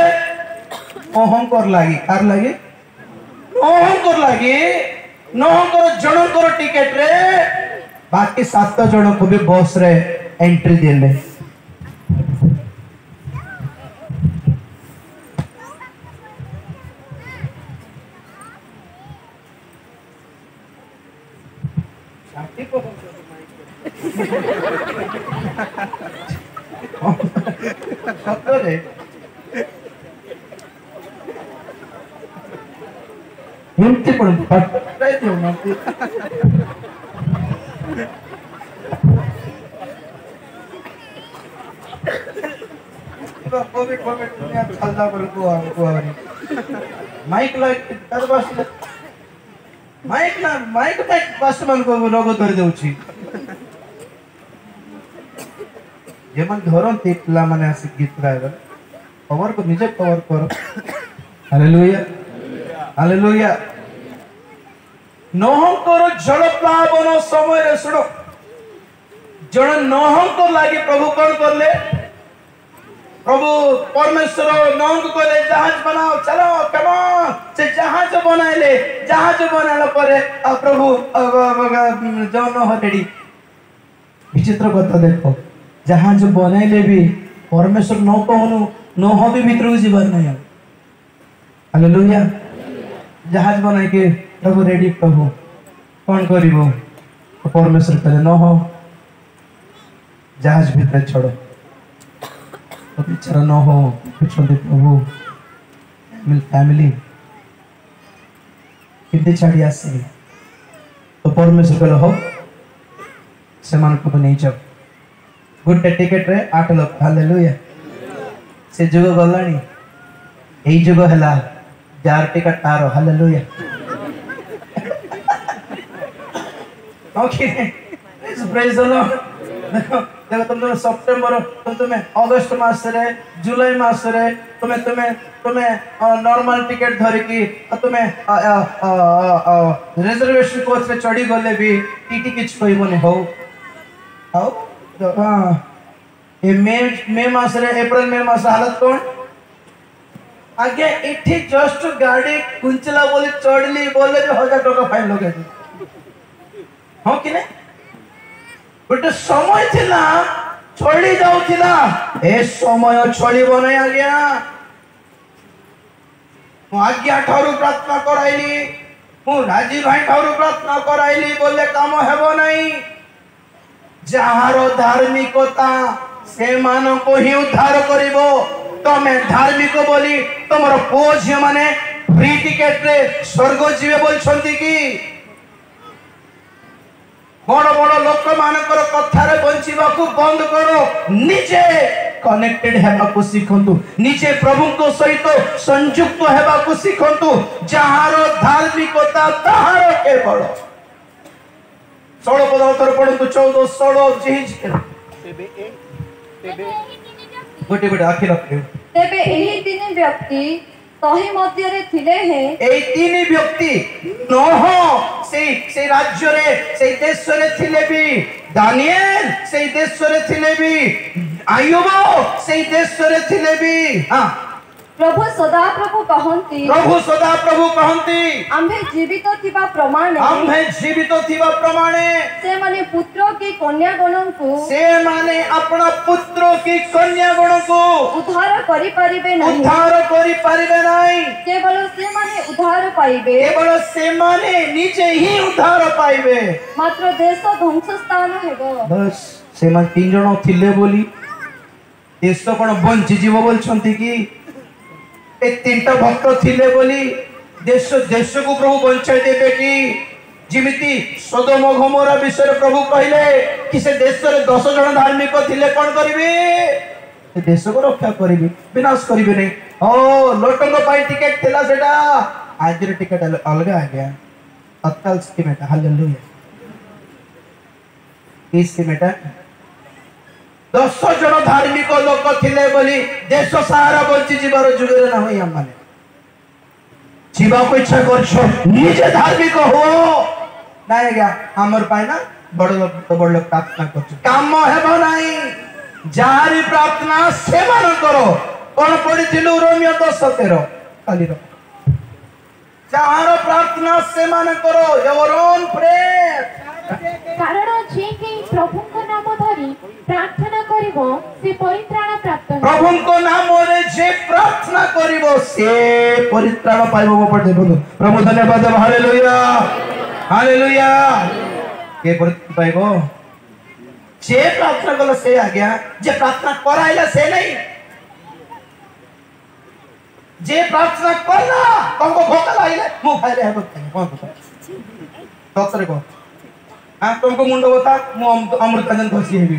B: अहंकार लागी कार लागी अहंकार लागी नहंकर जनकर टिकेट रे बाकी 7 जन को भी बस रे एंट्री देले सतरे हिंती पण फटाय देऊ ना कोबे कोबे दुनिया चलदा बोलको आवारी माइक लाइट तर बस माइक बस मन को लोगो धरि देउची जेमन धरन तितला माने आसी गीत गायबा कवर को निजे कवर कर हालेलुया हालेलुया नोहंकर जल प्लावन समय रे सुनो जन नोहंकर लागि प्रभु कौन करले प्रभु परमेश्वर नोहंक कहले जहाज बनाओ चलो कम ऑन से जहाज बनाइले जहाज बनाला परे प्रभु जन नोह रेडी विचित्र कथा देखो जहाज बनाइले भी परमेश्वर न कहनु नोह भी भीतर जीवन नहीं हालेलुया जहाज बनाई के प्रभु रेडी प्रभु कौन करिवो परमेश्वर कहले नोह जहाज भीतर छोड़ो तो बेचारा न हो पिछले प्रभु मिल फैमिली कितने छाड़ी आसे तो परमेश्वर कहले हो से मान को नहीं जब गुड टिकट रे 8 लाख हालेलुया से जुग गलानी एई जुग हला jar ticket taro hallelujah okay praise the Lord देखो तुम सितंबर तुम अगस्त मास रे जुलाई मास रे तुम्हें नॉर्मल टिकट धरिकी तुम्हें रिजर्वेशन कोच रे चढ़ी गले भी टीटी किछ कहबोनी हो ये मे मास रे अप्रैल मे मास हालत कौन आगे इठी जस्ट गाड़ी कुंचला बोली चढ़ली बोले 1000 टका फाइन लगे हो कि नहीं गोटे समय थिला चली जाउथिला ए समय चलिबो नै आज्ञा मु आज्ञा ठारू प्रार्थना कराइली मु राजी भाई ठारू प्रार्थना कराइली बोले काम हेबो नै जहारो धार्मिकता से मानो को ही उद्धार करिवो तमे धार्मिक बोली तमरो पोझ माने फ्री टिकट रे स्वर्ग जीवे बोलछंती की बड़ बड़ लोक मानकर कथारे बंचिबाकू बंद करो निजे कनेक्टेड हेबाकू सिखंतु निजे प्रभु को सहित संयुक्त हेबाकू सिखंतु जहारो धार्मिकता तहारो केवल 16 पद उत्तर पढंतु 14 16 जिज गोटे गोटे आखि रखे
D: तेबे एही तीन व्यक्ति तही मध्य रे थिले हे
B: एई तीन व्यक्ति नोह से राज्य रे से देश रे थिले भी दानिएल से देश रे थिले भी आयुब से देश रे थिले भी हां
D: प्रभु सदा कहंती आम्भे जीवित थिबा प्रमाणे से माने पुत्र की कन्या गण को उद्धार करि परिबे नहीं केवल से माने उद्धार
B: निजे ही उद्धार पाइबे
D: मात्र देश ध्वंस स्थान हेबो
B: बस से मान 3 जण थिले बोली देश कोन बंची जीव बोलछंती की ए 3टा भक्त थिले बोली देश को प्रभु बंचाई देबे की जिमिति सदोम गमोरा विषय प्रभु कहले कि से देश रे 10 जण धार्मिक थिले कोन करिवे ए देश को रक्षा करिवे विनाश करिवे नै ओ लोटंग पाई टिकट थिला सेटा आज रे टिकट अलगा आ गया तत्काल स्कीम एटा हालेलुया ई स्कीम एटा 10 जण धार्मिक लोक थिले बोली देश सारा बंची जीवार जुगरे ना होई हम माने जीवा को इच्छा करछो निजे धार्मिक हो नाय गया हमर पाए ना बड़ लोग प्रार्थना करछ काम हेबो नाही जारी प्रार्थना से मान करो कोन पडिथिलु रोमियो 10:13 काली रो जाहार प्रार्थना से मान करो योर ओन प्रेयर
E: कारण जे के प्रभु को नाम धरी प्रार्थना करिवो से परित्राण प्राप्त
B: प्रभु को नाम रे जे प्रार्थना करिवो से परित्राण पाइबो पड़े बोलो प्रभु धन्यवाद हालेलुया हालेलुया के परित्राण पाइबो जे प्रार्थना कलो से आ गया जे प्रार्थना कराइला से नहीं जे प्रार्थना करला तुमको भूख लागिले मु खाइले हेबो कोन डॉक्टर को हां तुमको मुंडो बता मु अमृतांजन फसी हेबी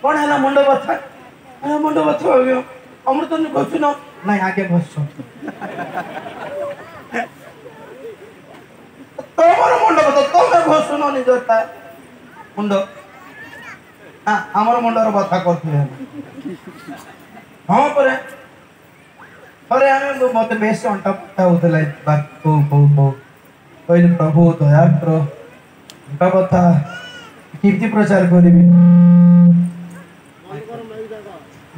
B: कौन है ना मुंडो बता मुंडो बता हो गयो अमृतांजन फसी न नहीं आगे फसो तोमर मुंडो बता तोमे फसो न नि जोता मुंडो हां हमर मुंडो रो बता करथि हां परे अरे आमे मते बेस अंटा पता होतला कहले प्रभु दया कर अंटा पता कीर्ति प्रचार करिबी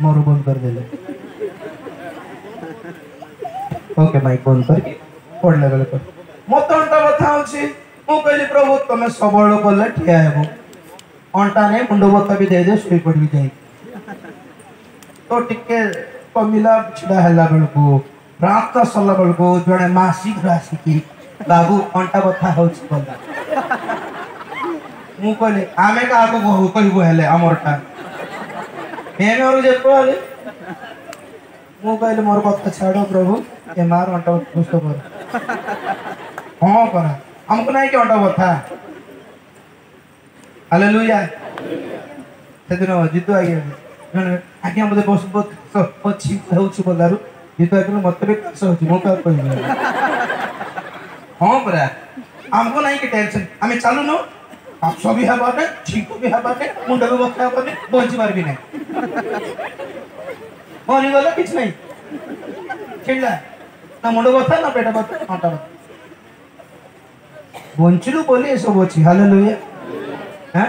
B: मोर बंद कर देले ओके माइक बंद कर पढ़ले गले कर मत अंटा बता होची मु कहली प्रभु तमे सबळ कले ठिया हेबो अंटा ने मुंडो बता भी दे दे सोई पड़ी जाई तो टिके कमिला छिड़ा हला बेलको प्राप्त सल्ला बेलको जने मासिक राशि की बाबू अंटा बता होची बोला मु कहली आमे का को कहबो हेले हमरटा हेमे और जे कहले मु कहले मोर कथा छाड़ो प्रभु ए मार अंटा पुष्ट कर हां करा हमको नहीं के अंटा बता हालेलुया सेदिन जितु आगे मते बस पछी होउछ बोलारु जितु आगे मते भी कस होउछ मो का कहले हां परा हमको नहीं के टेंशन हमें चालू न आप सभी हबाने ठीक भी हबाने मुंडा भी बता हबाने बंची मार भी नहीं मरी गले किछ नहीं छिड़ला ना मुंडा बता ना पेटा बता अंटा बता बंचलू बोली सब अछि हालेलुया हैं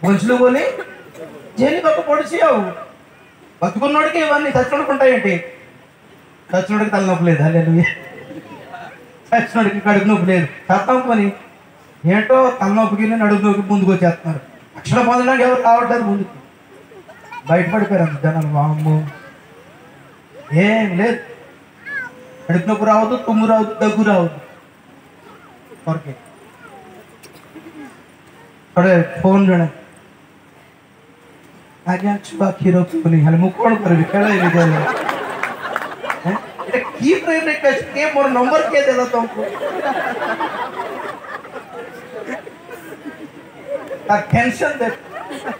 B: बंचलू बोली जेली बाप पड़सी आउ बतको नोड के वानी सचण कोंटा येटे सचण के तल नपले हालेलुया सचण के कड नपले साता कोनी हेटो तल नपगिने नडु ముందు వచ్చేస్తున్నారు అక్షర మొదలన ఎవరు రావట్లేదు ముందుకు బయటపడిపోయారు జనాలు వామ్మో ఏం లేదు కడుపు నొప్పి రావద్దు తుమ్ము రావద్దు దగ్గు రావద్దు ఓకే थोड़े फोन जने आज्ञा छुआ खीरो पुनी हले मु कोन करबी खेलाई भी देले हैं एटा की प्रेम रिक्वेस्ट के मोर नंबर के देला तुमको आ टेंशन दे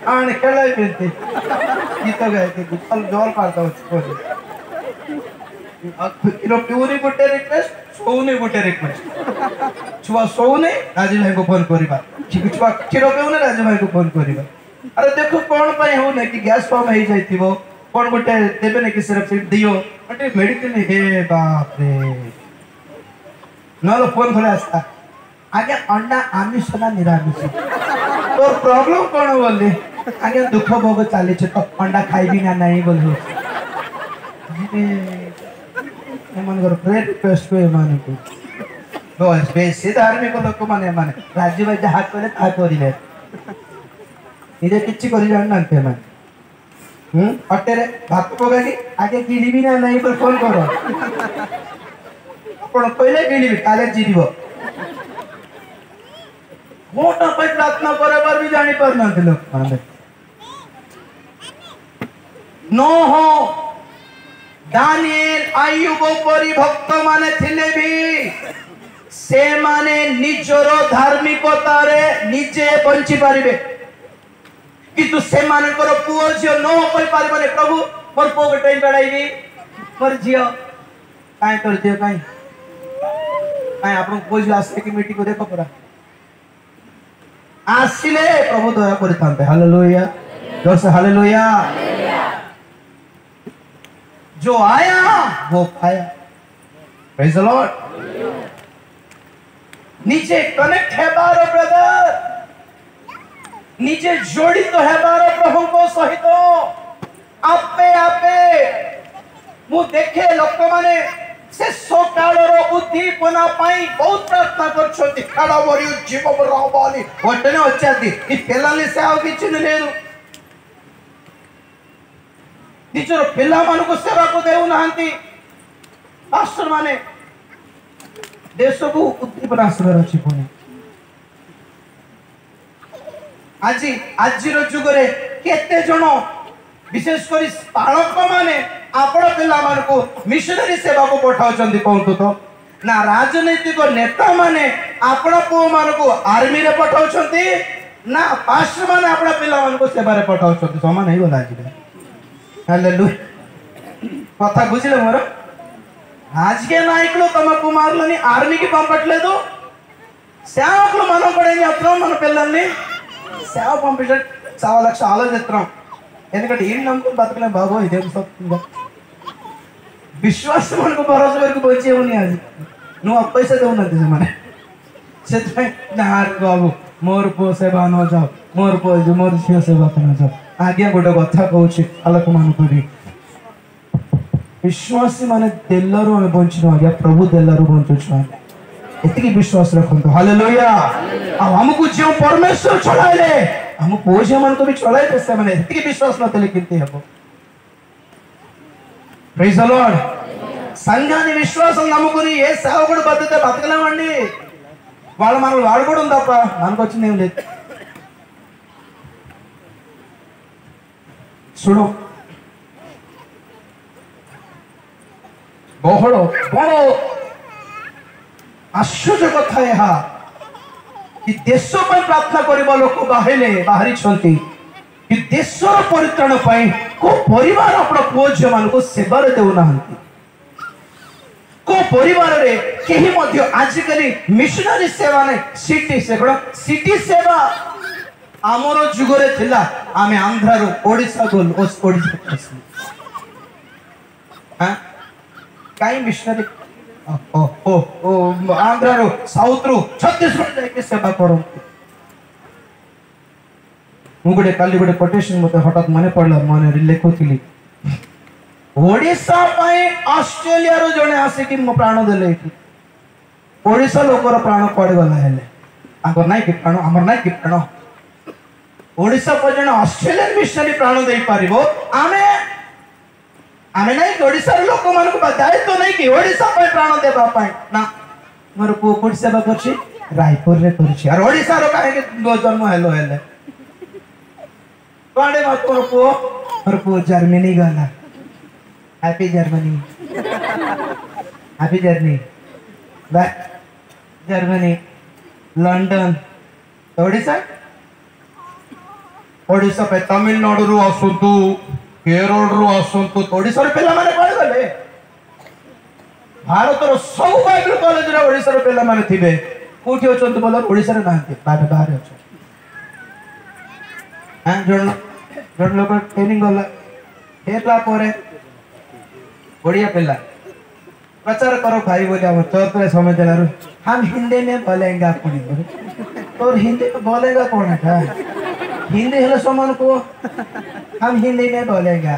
B: आने खेलाई भी दे की तो गए के गुल जोर पाता उसको खीरो पुनी गुटे रिक्वेस्ट सोने गुटे रिक्वेस्ट छुआ सोने राजीव भाई को फोन करिबा छुआ खीरो पेउने राजीव भाई को फोन करिबा अरे देखो कौन पाए हो ना कि गैस फॉर्म हे जाइथिबो कौन गुटे देबे ने कि सिर्फ दियो अटे मेडिसिन हे बाप रे नलो फोन थोड़ा आस्ता आगे अंडा आमिष ना निरामिष तो प्रॉब्लम कौन बोले आगे दुख भोग चाले छ तो अंडा खाइबी ना नहीं बोलू मन कर प्रेयर रिक्वेस्ट पे माने को बस बेसी धार्मिक लोक माने माने राज्य भाई जहा करे ता करिले इदे किछि करि जान नाते माने अटेरे भात पगानी आगे गिलिबी ना नहीं पर फोन करो आपण पहले गिलिबी काले जीरिबो मोटा पे प्रार्थना करे पर भी जानि पर नाते लोक माने नो हो दानिएल आयुब परि भक्त माने थिले भी से माने निजरो धार्मिकता रे निजे बंची पारिबे किंतु से माने करो पुओ जियो नो होई पारिबने प्रभु मोर पुओ के टाइम बडाईबी मोर जियो काई कर दियो काई आपन कोई आस्ते की मीटिंग को देखो परा आसिले प्रभु दया करथांते हालेलुया जोर से हालेलुया जो आया वो पाया प्रेज द लॉर्ड नीचे कनेक्ट है बारो ब्रदर नीचे जोड़ी तो है बारो प्रभु को सहित आपे आपे मु देखे लोक माने से सकाळर उद्दीपना पाई बहुत प्रार्थना करछोती खाड़ा वरी जीव रावाली वटने వచ్చేది ఈ పిల్లల్ని సేవ కిచ్చింది లేదు నిజర పిల్లମାନଙ୍କୁ సేవకు దేవు నాంతి పాస్టర్ माने देश को उद्दीपना आसबार अच्छी पुणी आज आज जुग रे केते जण विशेष करी पालक माने आपण पिला मान को मिशनरी सेवा को पठाउचंदी कहंतु तो ना राजनीतिक नेता माने आपण पो मान को आर्मी रे पठाउचंदी ना पास्टर माने आपण पिला मान को सेवा रे पठाउचंदी समान नहीं बोला जी हालेलुया कथा बुझिले मोर రాజకీయ నాయకులు తమ కుమారులని ఆర్మీకి పంపట్లేదు సేవకులు మనం కూడా ఏం చేస్తున్నాం మన పిల్లల్ని సేవ పంపించడం చాలా లక్ష ఆలోచిస్తున్నాం ఎందుకంటే ఏం నమ్ముకుని బతకలేం బాబు ఇదేం సత్తుందా विश्वास मन को भरोसा करके बचे होनी आज नुआ पैसा देउना से माने से ना बाबू मोर पो सेवा न जाओ मोर पो जो मोर झियो सेवा न जाओ आगे गोटे कथा कहूँ आलोक मान करी विश्वासी माने देलरु हमें बंचनु आज्ञा प्रभु देलरु बंचुछु एतिकी विश्वास रखंतु हालेलुया आ हमकु जो परमेश्वर चलाइले हम पोजे मन को भी चलाइले से माने एतिकी विश्वास नतले किंती हबो प्रेज द लॉर्ड संघानी विश्वास नमुकुनी ఏ సేవకుడు పద్ధతి బతకలేమండి వాళ్ళు మనం వాడుకోవడం తప్ప మనకు వచ్చింది ఏం లేదు ଶୁଣ ବହଳ ବଡ଼ ଆଶ୍ଚର୍ଯ୍ୟ କଥା ଏହା କି ଦେଶ ପାଇଁ ପ୍ରାର୍ଥନା କରିବା ଲୋକ ବାହାରିଛନ୍ତି कि देशर परित्राण को परिवार अपन पुओ झील मान सेवार देउनाहांती को परिवार रे केही मध्य आजिकली मिशनरी सेवा ने सिटी सेवा आमर जुगरे थिला आमे आंध्रा रो ओडिसा गोल ओडिसा हां काई मिशनरी ओ ओ ओ आंध्रा रो साउथ रो छत्तीसगढ़ जाके सेवा करो मुगुडे काली गुडे कोटेशन मते हठात माने पड़ला माने लिखुथिली ओडिसा पाए ऑस्ट्रेलिया रो जने आसे कि म प्राण देले कि ओडिसा लोकर प्राण पड़ गला हेले आगर नाही कि प्राण हमर नाही कि प्राण ओडिसा पर जने ऑस्ट्रेलियन मिशनरी प्राण देई पारिबो आमे नाही ओडिसा रो लोक मान को दायित्व नहीं कि ओडिसा पर प्राण देबा पाए ना मोर पु कोड सेवा करछि रायपुर रे करछि और ओडिसा रो काहे के जन्म हेलो हेले पांडे मत मोर पु जर्मनी गला happy Germany back Germany London Odisha पे तमिलनाडु रु आसंतु केरल रु आसंतु ओडिसा रे पेला माने पड़ गले भारत रो सब बाइबल कॉलेज रे ओडिसा रे पेला माने थिबे कोठी अछंतु बोला ओडिसा रे नांती बाहर अछ हां जण लोग ट्रेनिंग गला हेतला परे बढ़िया पिला प्रचार करो भाई बोले हम चौथ रे समय देलारु हम हिंदी में बोलेंगे पुनी और हिंदी में बोलेगा कौन है हिंदी हेलो समान को हम हिंदी में बोलेंगे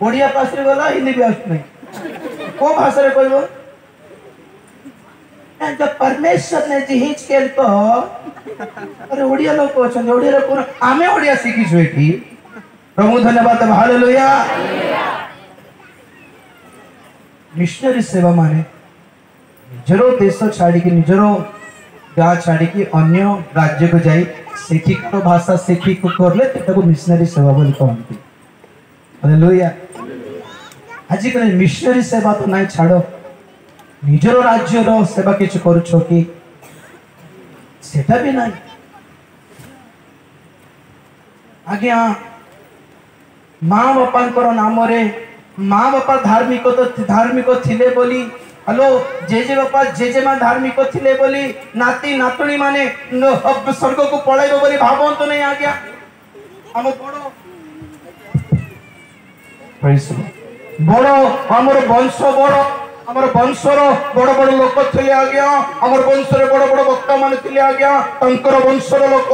B: बढ़िया पास रे गला हिंदी भी आस नहीं को भाषा रे कहबो जब परमेश्वर ने जी हिच केल तो अरे ओडिया लोग अछन ओडिया रे आमे ओडिया सिखी छुएठी प्रभु धन्यवाद हालेलुया मिशनरी सेवा माने निजरो देश छाड़ी की निजरो गाँ छाड़ी की अन्य राज्य को जाई शिक्षित भाषा शिक्षित करले तेटाको मिशनरी सेवा बोली कहंती हालेलुया आज कल मिशनरी सेवा तो नहीं छाड़ो निजरो राज्य रो सेवा किछ करूछो कि सेटा भी नहीं आज्ञा माँ बापा नाम रे माँ बापा धार्मिक थिले बोली हेलो जेजे बापा जेजे माँ धार्मिक थिले बोली नाती नातुणी माने स्वर्ग को पळाइबो बोली भावंत नहीं आज्ञा हम बड़ो हमर वंश बड़ो हमर वंशर बड़ बड़ लोक थिले आज्ञा हमर वंशर बड़ बड़ वक्ता माने थिले आज्ञा तंकर वंशर लोक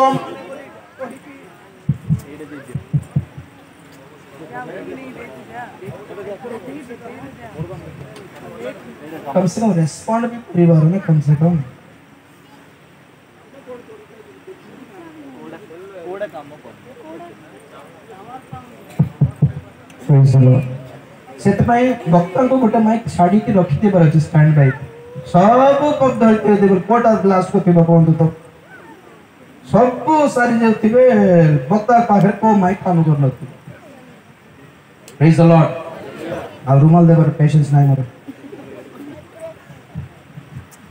B: कम से कम रेस्पॉन्ड भी परिवार में कम से कम वक्ता को गोटे माइक छाड़ी के रखी पर अच्छे स्टैंड बाई सब पद्धति देव कोटा ग्लास को थी कहतु तो सब सारी जो थे वक्ता पाखे को माइक काम कर प्रेज द लॉर्ड आ रुमाल देवर पेशेंस नाही मोर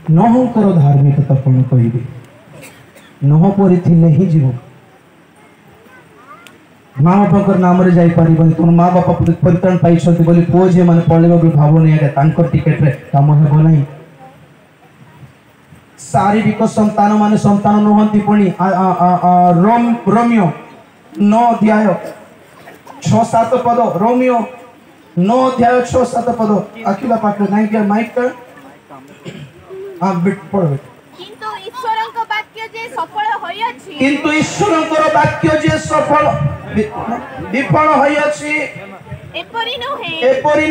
B: नहंकर धार्मिकता कोन कहिबे नह परि थिले ही जीव माँ बापा नाम रे जाई पारिबनी तुम माँ बापा परित्राण पाई छथि बोली पुओ जे माने पळेबो भी भाव नै आगे तांकर टिकेट रे काम हेबो नै शारीरिक संतान माने संतान नहंती पुणी रोमियो 9 अध्याय 6-7 पद रोमियो 9 अध्याय 6-7 पद अखिला पाठ नहीं क्या माइक का हां बिट पढ़ो
E: किंतु ईश्वरଙ୍କ वाक्य जे सफल होयछि
B: किंतु ईश्वरଙ୍କର ବାକ୍ୟ ଯେ ସଫଳ ବିଫଳ ହୋଇଅଛି
E: एपरि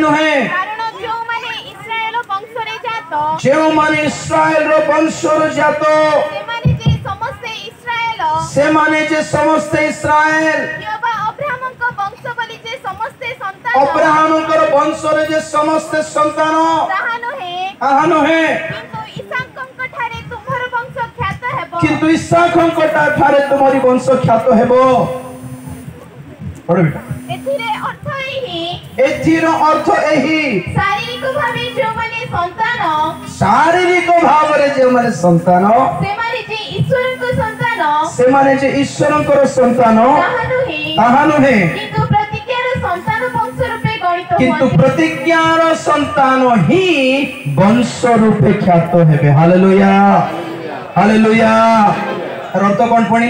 E: नुहे कारण
B: ଯେଉଁମାନେ ଇସ୍ରାଏଲର ବଂଶର ଜାତ ସେମାନେ ଯେ ସମସ୍ତେ ଇସ୍ରାଏଲ ଅବ୍ରାହମଙ୍କର ବଂଶରେ ଯେ ସମସ୍ତେ ସନ୍ତାନ ତାହା ନୁହେଁ କିନ୍ତୁ ଇସାକଙ୍କ ଠାରେ ତୁମରି ବଂଶ ଖ୍ୟାତ ହେବ। ଏଥିର ଅର୍ଥ ଏହି ଶାରୀରିକ ଭାବରେ ଯେଉଁମାନେ ସନ୍ତାନ ସେମାନେ ଯେ ଈଶ୍ୱରଙ୍କର ସନ୍ତାନ ତାହା ନୁହେଁ କିନ୍ତୁ ପ୍ରତିଜ୍ଞାର ସନ୍ତାନ ହିଁ ବଂଶ ରୂପେ ଖ୍ୟାତ ହେବେ। Hallelujah hallelujah. ଅର୍ଥ କ'ଣ ପୁଣି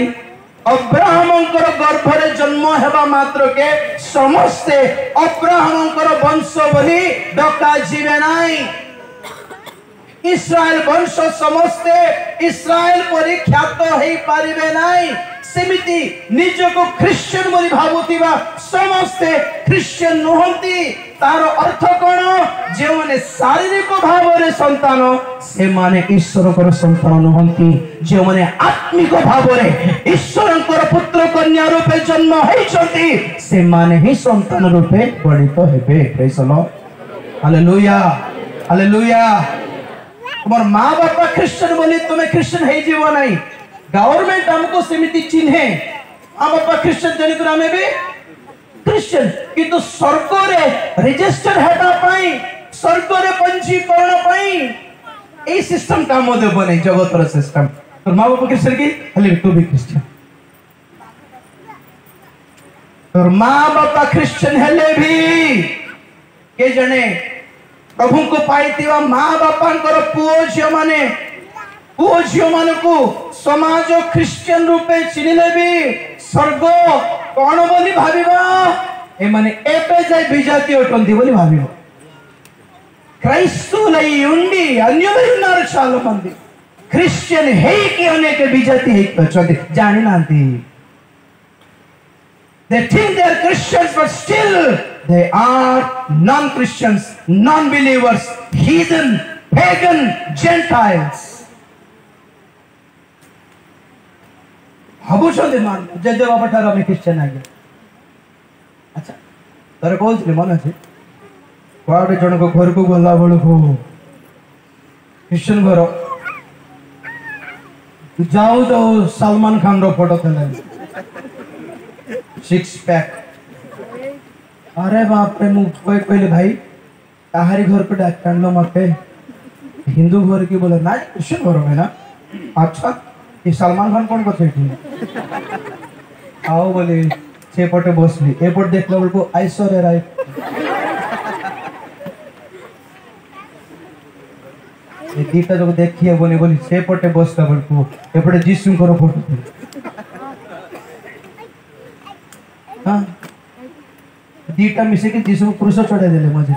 B: अब्राहमଙ୍କର गर्भरे जन्म हेबा मात्र के समस्ते अब्राहमଙ୍କର वंश बोली डका जीवे नाही। इस्राएल वंश समस्ते इस्राएल परि ख्यात हेई पारिबे नाही। सेमिति निजको क्रिश्चियन बोली भाबुतिबा समस्ते क्रिश्चियन नहंती। तार अर्थ कोन जे माने शारीरिक भावरे संतान से माने ईश्वरकर संतान नहंती। जे माने आत्मिक भावरे ईश्वरकर पुत्र कन्या रूपे जन्म हेइछंती से माने ही संतान रूपे गणित हेबे। Praise the Lord hallelujah hallelujah. तुमर मां बापा क्रिश्चियन बोली तुम्हें क्रिश्चियन हेइ जीव नाही। गवर्नमेंट हमको समिति चिन्हे हम बापा क्रिश्चियन जनी कर हमें भी क्रिश्चियन किंतु स्वर्ग रे रजिस्टर हेबा पई स्वर्ग रे पंजीकरण पई ए सिस्टम काम देबो नै जगत रो सिस्टम। तो मां बापा क्रिश्चियन की हले तू भी क्रिश्चियन और मां बापा क्रिश्चियन हेले भी के जने प्रभु को पाइतिवा मां बापांकर पुओ झियो माने पुओ झियो मानकु समाज क्रिश्चियन रूपे चिनिले भी स्वर्ग कौन बोली भाविबा ए माने एपे जाय बिजाती अटंती बोली भाविबा। क्राइस्तुलाई उंडी अन्यविन्नार चाल मंदी क्रिश्चियन हे कि अनेक बिजाती हे अछंती जानि नांती। They think they are Christians but still they are non-Christians, non-believers, heathen, pagan, Gentiles. हबुछंदे मान जजे बाबा ठार हम क्रिश्चियन आ गया। अच्छा तोरे कहउछले मन अछि कोआडे जण को घर को गला बळ को क्रिश्चियन घर जाऊ तो सलमान खान रो फोटो थले 6 पैक। अरे बाप रे मु कहले भाई ताहारी घर को डाक कांडलो मते हिंदू घर की बोले ना क्रिश्चियन घर में ना। अच्छा ये सलमान खान कौन करते आओ बोले से पटे बसली ए पट देखला बेलको ऐश्वर्या राय ए दीटा जो देखिए बोले बोली से पटे बसला बेलको ए पटे जीसु को फोटो हां दीटा मिसे के जीसु को क्रूस चढ़ा देले मझे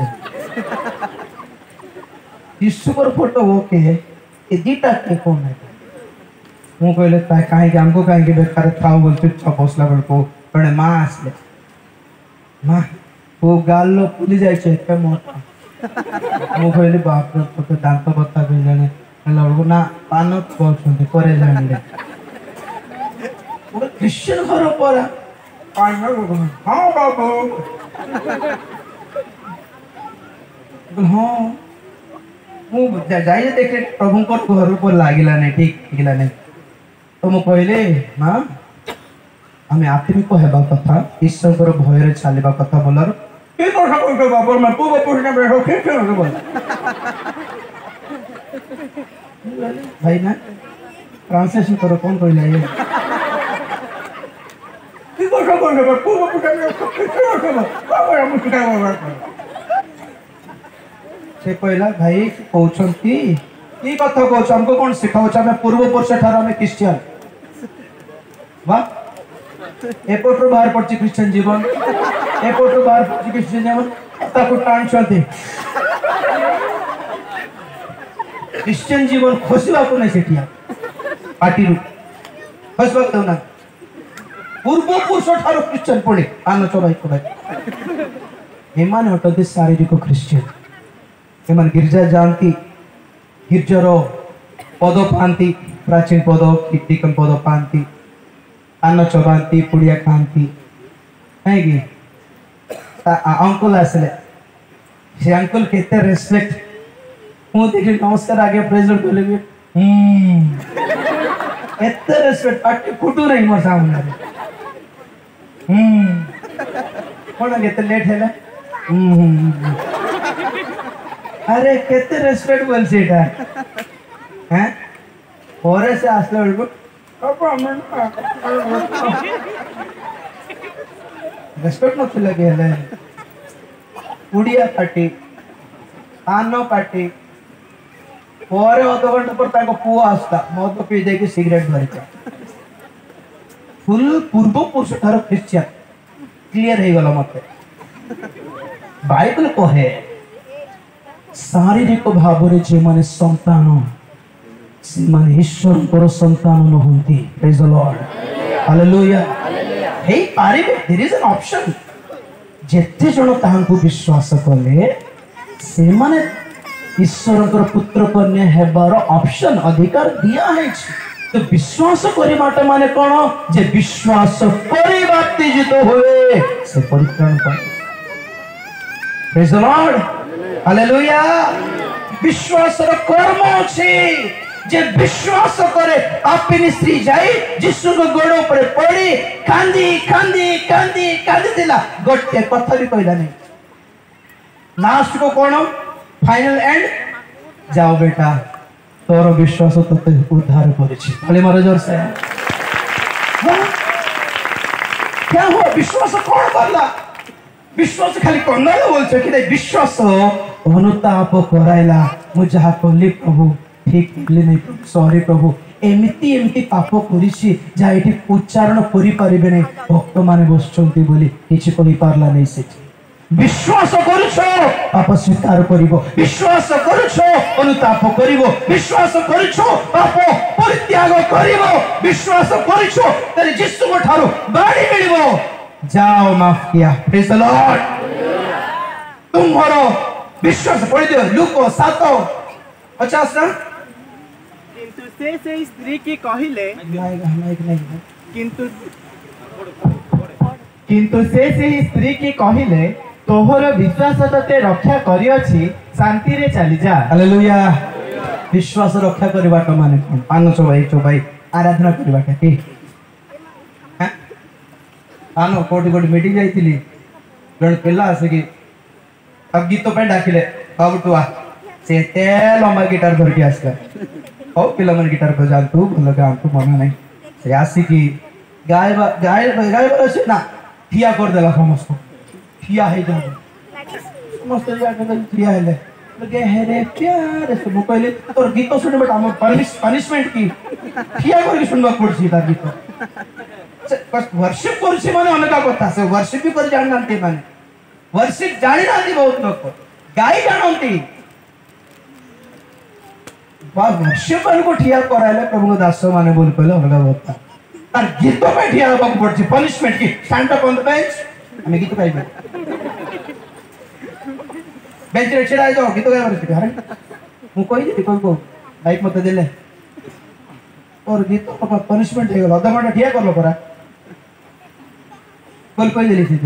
B: जीसु को फोटो ओके ए दीटा के कौन है मु कहले ता काहे के हमको काहे के बेकार थाओ बोल चुपचाप बसला बेलको पड़े मां आसले मां वो गालो पुली जाय छे के मोटा मु कहले बाप रे तो दांत बत्ता बिलाने लड़को ना पानो बोलछंती करे जानिले पूरा क्रिश्चियन घर पर पानो हां बाबू हां मु जाय देखे प्रभु को घर पर लागिला नहीं ठीक लागिला नहीं। तो मु कहले मां हमें आत्मिक हेबा कथा ईश्वर भय रे चलबा कथा बोलर के कथा कहके बाबा मैं पु बापू ने बैठो के बोल भाई ना ट्रांसलेशन करो कौन कहला ये की कथा कहके पु बापू ने बाबा हम किटा बाबा से कहला भाई कहउछंती की कथा कहछ हमको कौन सिखाउछ हमें पूर्व पुरुष ठार हमें क्रिश्चियन वाह एपोटो बाहर पड़ची क्रिश्चियन जीवन एपोटो बाहर पड़ची क्रिश्चियन जीवन ताको टाणुछंती क्रिश्चियन जीवन खोसिबा को नहीं सेठिया पार्टी रु खोसिबा तो ना पूर्व पुरुष ठारो क्रिश्चियन पड़े आनो चबाई को भाई एमान हटते शारीरिक क्रिश्चियन एमान गिरजा जानती गिरजर पद पाती प्राचीन पद कीर्तिकन पद पाती आन्न चबाती पुड़िया खाती है कि अंकुल आसले से अंकुल केते रेस्पेक्ट मु देखि नमस्कार आगे प्रेजेंट बोले भी एते रेस्पेक्ट पाटी फुटू नहीं मोर सामने कोन केते लेट हैला अरे केते रेस्पेक्ट बोल सीटा हैं और से आसले बेलको रेस्पेक्ट न लगे हेले उड़िया पार्टी आनो पार्टी और अध घंटा पर ताको पुओ आस्ता मद पी दे सिगरेट धरिक फुल पूर्व पुरुष ठार क्रिश्चियन क्लियर हो गला मते बाइबल कहे शारीरिक भाव रे जे माने संतान से माने ईश्वर पर संतान नहंती प्रेज द लॉर्ड हालेलुया हे पारिबे देयर इज एन ऑप्शन जेते जण ताहांकु विश्वास कले से माने ईश्वर पुत्र कन्या हेबार ऑप्शन अधिकार दिया है तो विश्वास करिबाटा माने कोन जे विश्वास करि बाप्तिजित होए से परित्राण पाए प्रेज द लॉर्ड हालेलुया विश्वास रो कर्म अछि जे विश्वास करे पापिनी स्त्री जाई यीशु को गोड़ ऊपर पड़ी कांदी कांदी कांदी कांदी दिला गोटे कथा भी कहला नहीं लास्ट को कोन फाइनल एंड जाओ बेटा तोर विश्वास तते उद्धार करिछि खाली मारे जोर से क्या हुआ विश्वास कौन करला विश्वास खाली करना बोल छ कि विश्वास अनुताप कराइला मु जहा कहली प्रभु ठीक बोली नहीं सॉरी प्रभु एमिति एमिति पाप करिछि जा एठी उच्चारण करि परिबे नै भक्त माने बसचंती बोली किछि कहि पारला नै से विश्वास करूछ पाप स्वीकार करिवो विश्वास करूछ अनुताप करिवो विश्वास करूछ पाप परित्याग करिवो विश्वास करूछ तेरे यीशु को ठारो बाड़ी मिलिवो जाओ माफ किया प्रेज द लॉर्ड तुम्हारो विश्वास पढ़ि दियो लूक 7:50 ना
C: किंतु से स्त्री की कहिले किंतु से स्त्री की कहिले तोहर विश्वास तते रक्षा करियछि शांति रे चली जा
B: हालेलुया विश्वास रक्षा करबाट माने कोन पान चोबाई आराधना करबाटा की हैं आनो कोटी कोटी मीटिंग जाईतिली जण पेला आसे की अब गीत पे डाकिले अब टुआ से ते लंबा गिटार धर के आसला ओ पिला मन गिटार बजा तू भलो गान तू मना नहीं से आसी की गाय बरसे ना ठिया कर देला समस्त ठिया है जा समस्त जाके ठिया है लगे हेरे प्यार से मुकले तोर गीत सुने बट हम पनिशमेंट की ठिया करके सुनबा पड़सी तार गीत बस वर्शिप करसी माने अनेका कथा से वर्शिप भी कर जान जानते माने वर्शिप जानि नाती बहुत लोग गाय जानती बा वर्शिप को ठिया कराइले प्रभु दास माने बोल कहले अनेका कथा तार गीत में ठिया होबा पड़सी पनिशमेंट की stand up on the bench हमें गीत गाइबे बेंच रे छिड़ा जाओ गीत गाइबा रे अरे मु कहि दे को लाइक मत देले और गीत पनिशमेंट हे गेल अधा घंटा ठिया करलो परा बोल कहि देली से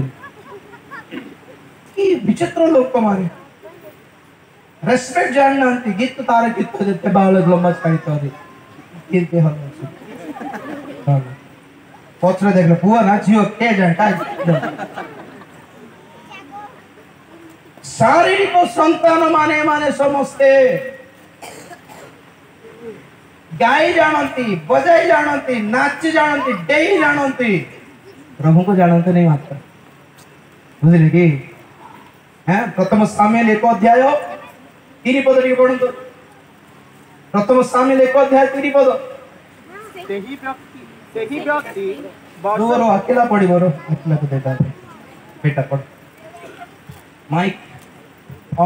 B: की विचित्र लोक मारे रेस्पेक्ट जानना गीत तारे गीत देते बाल ग्लमस काइतो रे किनते हम हां पत्र देखलो पुआ ना जियो के जानता शारीरिक संतान माने माने समस्ते गाई जानती बजाई जानती नाच जानती डेई जानती प्रभु को जानते नहीं मात्र बुझले कि हैं प्रथम सामुएल 1 अध्याय 3 पद रे पढନ୍ତୁ प्रथम सामुएल 1 अध्याय 3 पद सेही व्यक्ति बरोबर अकेला पड़ी बरो अकेला को देता बेटा पढ़ माइक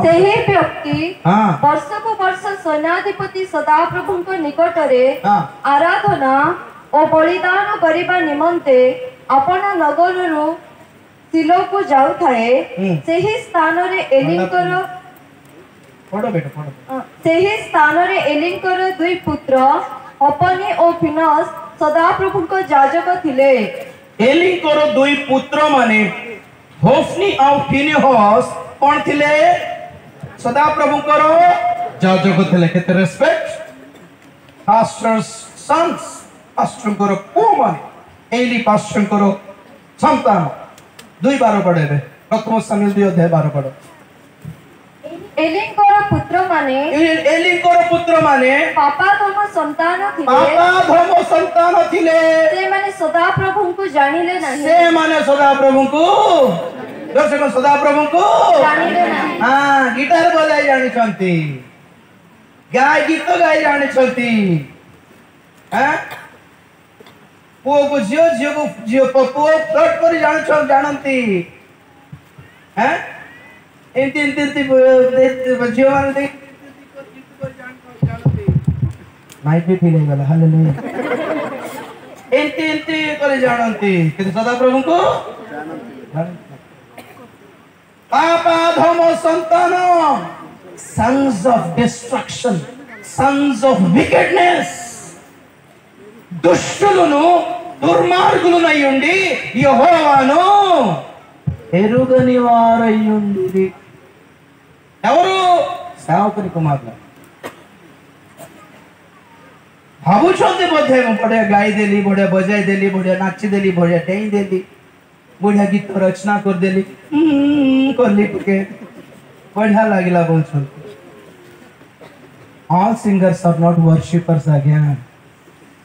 D: ସେହି ବ୍ୟକ୍ତି
B: हाँ
D: ବର୍ଷକୁ ବର୍ଷ ସୈନ୍ୟାଧିପତି ସଦାପ୍ରଭୁଙ୍କ ନିକଟରେ
B: हाँ
D: ଆରାଧନା ଓ ବଳିଦାନ କରିବା ନିମନ୍ତେ ଆପଣା ନଗରରୁ ଶିଲୋକୁ ଯାଉଥାଏ। ସେହି ସ୍ଥାନରେ ଏଲିଙ୍କର
B: पढ़ो बेटा पढ़ो
D: ସେହି ସ୍ଥାନରେ ଏଲିଙ୍କର ଦୁଇ ପୁତ୍ର ହପନି ଓ ଫିନସ୍ ସଦାପ୍ରଭୁଙ୍କ ଯାଜକ ଥିଲେ।
B: एली करो दुई पुत्र माने होफनी और फिनेहस कौन थिले सदा प्रभु करो जाजक थिले केते रेस्पेक्ट पास्टर्स सन्स पास्टर करो पो माने एली पास्टर करो संतान दुई बार पढ़ेबे प्रथम सामुएल 2 अध्याय 12 पढ़ो
D: ଏଲିଙ୍କର ପୁତ୍ରମାନେ
B: एली करो पुत्र माने
D: ପାପାଧମ ସନ୍ତାନ ଥିଲେ।
B: पापा धर्म संतान थिले
D: ସେମାନେ ସଦାପ୍ରଭୁଙ୍କୁ ଜାଣିଲେ ନାହିଁ।
B: से माने सदा प्रभु को दर्शक सदा प्रभु को
D: ଜାଣିଲେ ନାହିଁ।
B: हाँ गिटार बजाई जानी छंती गाय गीत गाई जानी छंती हाँ पुओ को झियो झियो को झियो पुओ फ्लर्ट करी जानती हाँ एंती झियो माने दे माइक भी फील गला हालेलुया एंती करे जानती किंतु सदा प्रभु को पापा धर्म संतान sons of destruction sons of wickedness దుష్టులను దుర్మార్గులను అయ్యుండి యెహోవాను ఎరుగని వారయ్యుండిరి ఎవరు సేవకుని కుమారులు ଭାବୁଛନ୍ତି ବୋଧେ ମୁଁ ବଢିଆ ଗାଇ ଦେଲି ବଢିଆ ବଜାଇ ଦେଲି ବଢିଆ ନାଚି ଦେଲି ବଢିଆ ଡେଇଁ ଦେଲି ବଢିଆ ଗୀତ ରଚନା କରିଦେଲି କଲି ଟିକେ बढ़िया लगिला बोलछन all singers are not worshippers again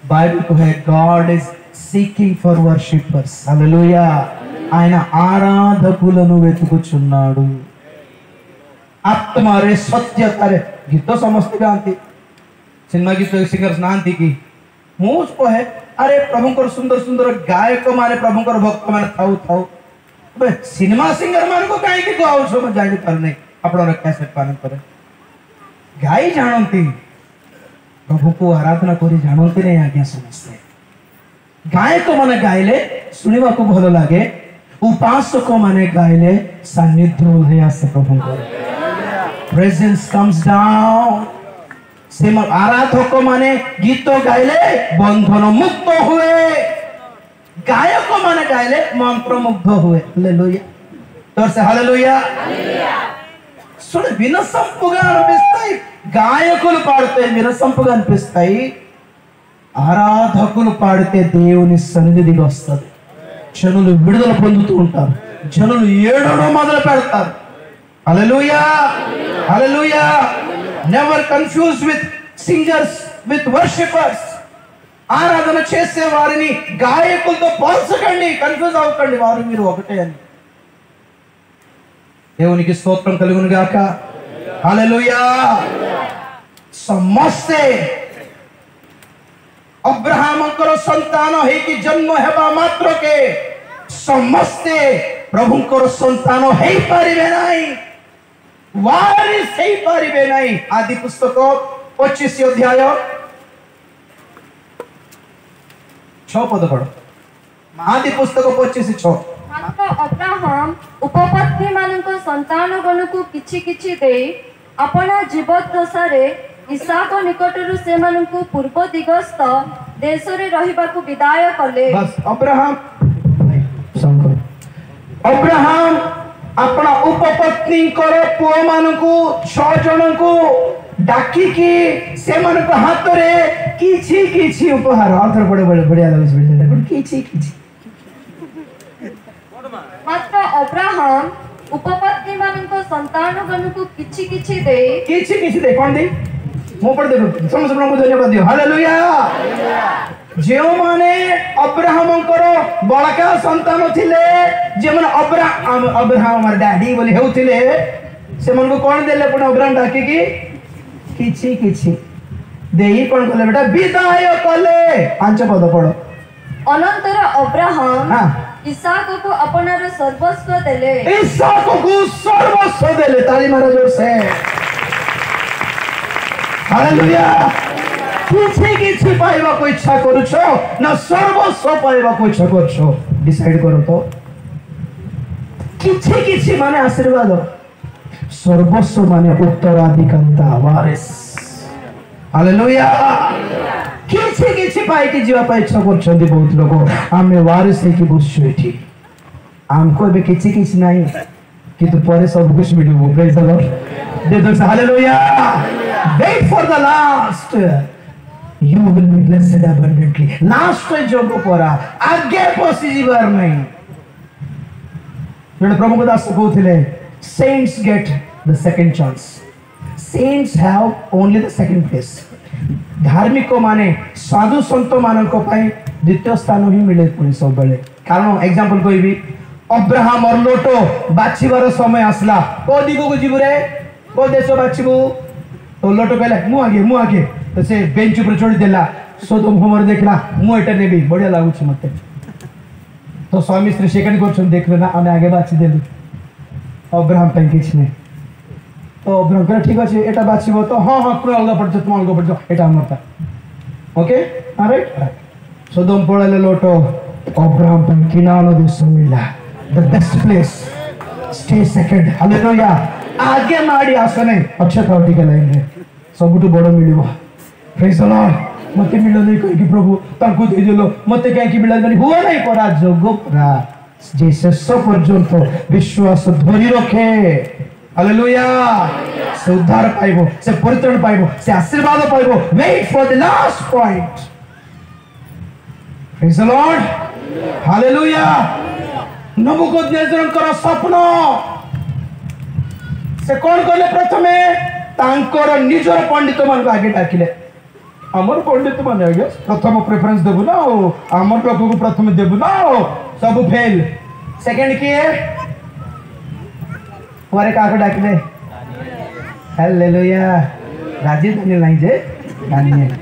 B: bible को है god is seeking for worshippers hallelujah ఆయన ఆరాధకులను వెతుకుచున్నాడు ఆత్మరే సత్యతరే గీత సమస్త గాంతి सिनेमा गीत सिंगर्स नांती की मूस को है अरे प्रभु को सुंदर सुंदर गायक माने प्रभु को भक्त माने थाउ थाउ बे सिनेमा सिंगर मान को काहे की गाओ सो म जानि पर नहीं आपण कैसेट पालन करे गाई जानती प्रभु को आराधना करी जानती नहीं आज्ञा समझते गायक माने गाइले सुनिबा को भलो लागे उपासक माने गाइले सान्निध्य होय आसे प्रभु को प्रेजेंस कम्स डाउन से आराधक माने गीत गाइले बंधन मुक्त हुए गायक माने गाइले मंत्र मुग्ध हुए हालेलुया तोर से हालेलुया सुन विनसंपुगा అనిపిస్తాయి గాయకులు పాడితే వినసంపుగా అనిపిస్తాయి ఆరాధకులు పాడితే దేవుని సన్నిధికి వస్తది జనులు విడుదల పొందుతూ ఉంటారు జనులు ఏడవడం మొదలు పెడతారు hallelujah hallelujah never confuse with singers with worshippers ఆరాధన చేసే వారిని గాయకులతో పోల్చకండి కన్ఫ్యూజ్ అవ్వకండి వారు మీరు ఒకటే అని దేవునికి స్తోత్రం కలుగును గాక హల్లెలూయా ସମସ୍ତେ अब्राहमଙ୍କର संतान ହେଇକି जन्म हेबा मात्र के ସମସ୍ତେ प्रभुଙ୍କର संतान ହେଇ ପାରିବେ ନାହିଁ वारिस ହେଇ ପାରିବେ ନାହିଁ आदि पुस्तक 25 अध्याय 6 पद पढ़ो आदि पुस्तक 25:6
D: मात्र अब्राहम उपपत्नी मानक संतान गणको किछि किछि देई अपना जीवत दशारे इसाक निकटरु से मानकु पूर्व दिगस्त देश रे रहिबाकु विदाय कले
B: बस अब्राहम अपना उपपत्नी करो पुओ मानकु 6 जन को डाकी की से मानक हाथ रे किछि किछि उपहार आधर बड़े बड़े बढ़िया लगे बेटा पण किछि किछि
D: मात्र अब्राहम उपपत्नी मानक संतान गणको किछि किछि दे
B: दे कोन दे मो पढ़ दे समस्त प्रभु धन्यवाद दियो हालेलुया जे माने अब्राहम करो बड़का संतान थिले जे माने अब्राहम हमर डैडी बोली हेउथिले से मन को कोन देले पण अब्राहम डाकी की किछि किछि देई कोन कले बेटा विदाय कले 5 पद पढ़ो
D: अनंतर अब्राहम इसाक को अपनार सर्वस्व देले
B: इसाक को सर्वस्व देले ताली मारो जोर से हालेलुया किछि किछि पाइबा को इच्छा करूछो ना सर्वस्व पाइबा को इच्छा करछो डिसाइड करो तो किछि किछि माने आशीर्वाद सर्वस्व माने उत्तराधिकारिता वारिस हालेलुया किछि किछि पाई कि जीवा पाई इच्छा करछन्ति बहुत लोग आमे वारिस है कि बसछु एठी हमको बे किछि किछि नाही कि तो परे सब कुछ मिलबो प्रेज द लॉर्ड दे दो hallelujah wait for the last you will be blessed abundantly last jogo pora आगे पसी जीवार नहीं जने प्रभु दास कहउथिले saints get the second chance saints have only the second place धार्मिक माने साधु संत मानक पई द्वितीय स्थान ही मिले पुनी सब बेले कारण एग्जांपल कहबी अब्राहम और लोटो बाछीबार समय आसला को दिगो को जीवरे को देश बाछीबो तो लोटो कहले मु आगे तो से बेंच ऊपर छोड़ देला सोदम होमर देखला मु एटा नेबी बढ़िया लागुछ मते तो स्वामी श्री सेकंड क्वेश्चन देख लेना आने आगे बाछी देलु अब्राहम पे किछ नै तो अब्राहम कहले ठीक अछि एटा बाछीबो तो हां पुरा अलगा पड़छ तुम अलगा पड़छ एटा हमरता ओके ऑलराइट सोदम पळले लोटो अब्राहम पे किनानो देश मिला the best place stay second hallelujah आगे माडी आसने अच्छा थाउटी के लाइन है सबुटु बड़ मिलिबो प्रेज द लॉर्ड मते मिलो नै कहि कि प्रभु ताको दे देलो मते काहे कि मिला नहीं हुआ नहीं परा जोगो परा जे शेष पर्यंत विश्वास धरि रखे हालेलुया से उद्धार पाइबो से परित्राण पाइबो से आशीर्वाद पाइबो wait for the last point praise the Lord hallelujah नबुकदनेस्सरଙ୍କର स्वप्न से कौन कले प्रथमे तांकर निजर पंडित मान आगे डाकिले हमर पंडित मान आगे प्रथम प्रेफरेंस देबु ना हमर लोक को प्रथम देबु ना सब फेल सेकंड किए वारे का डाकिले हालेलुया राजी दानियल नहीं जे दानियल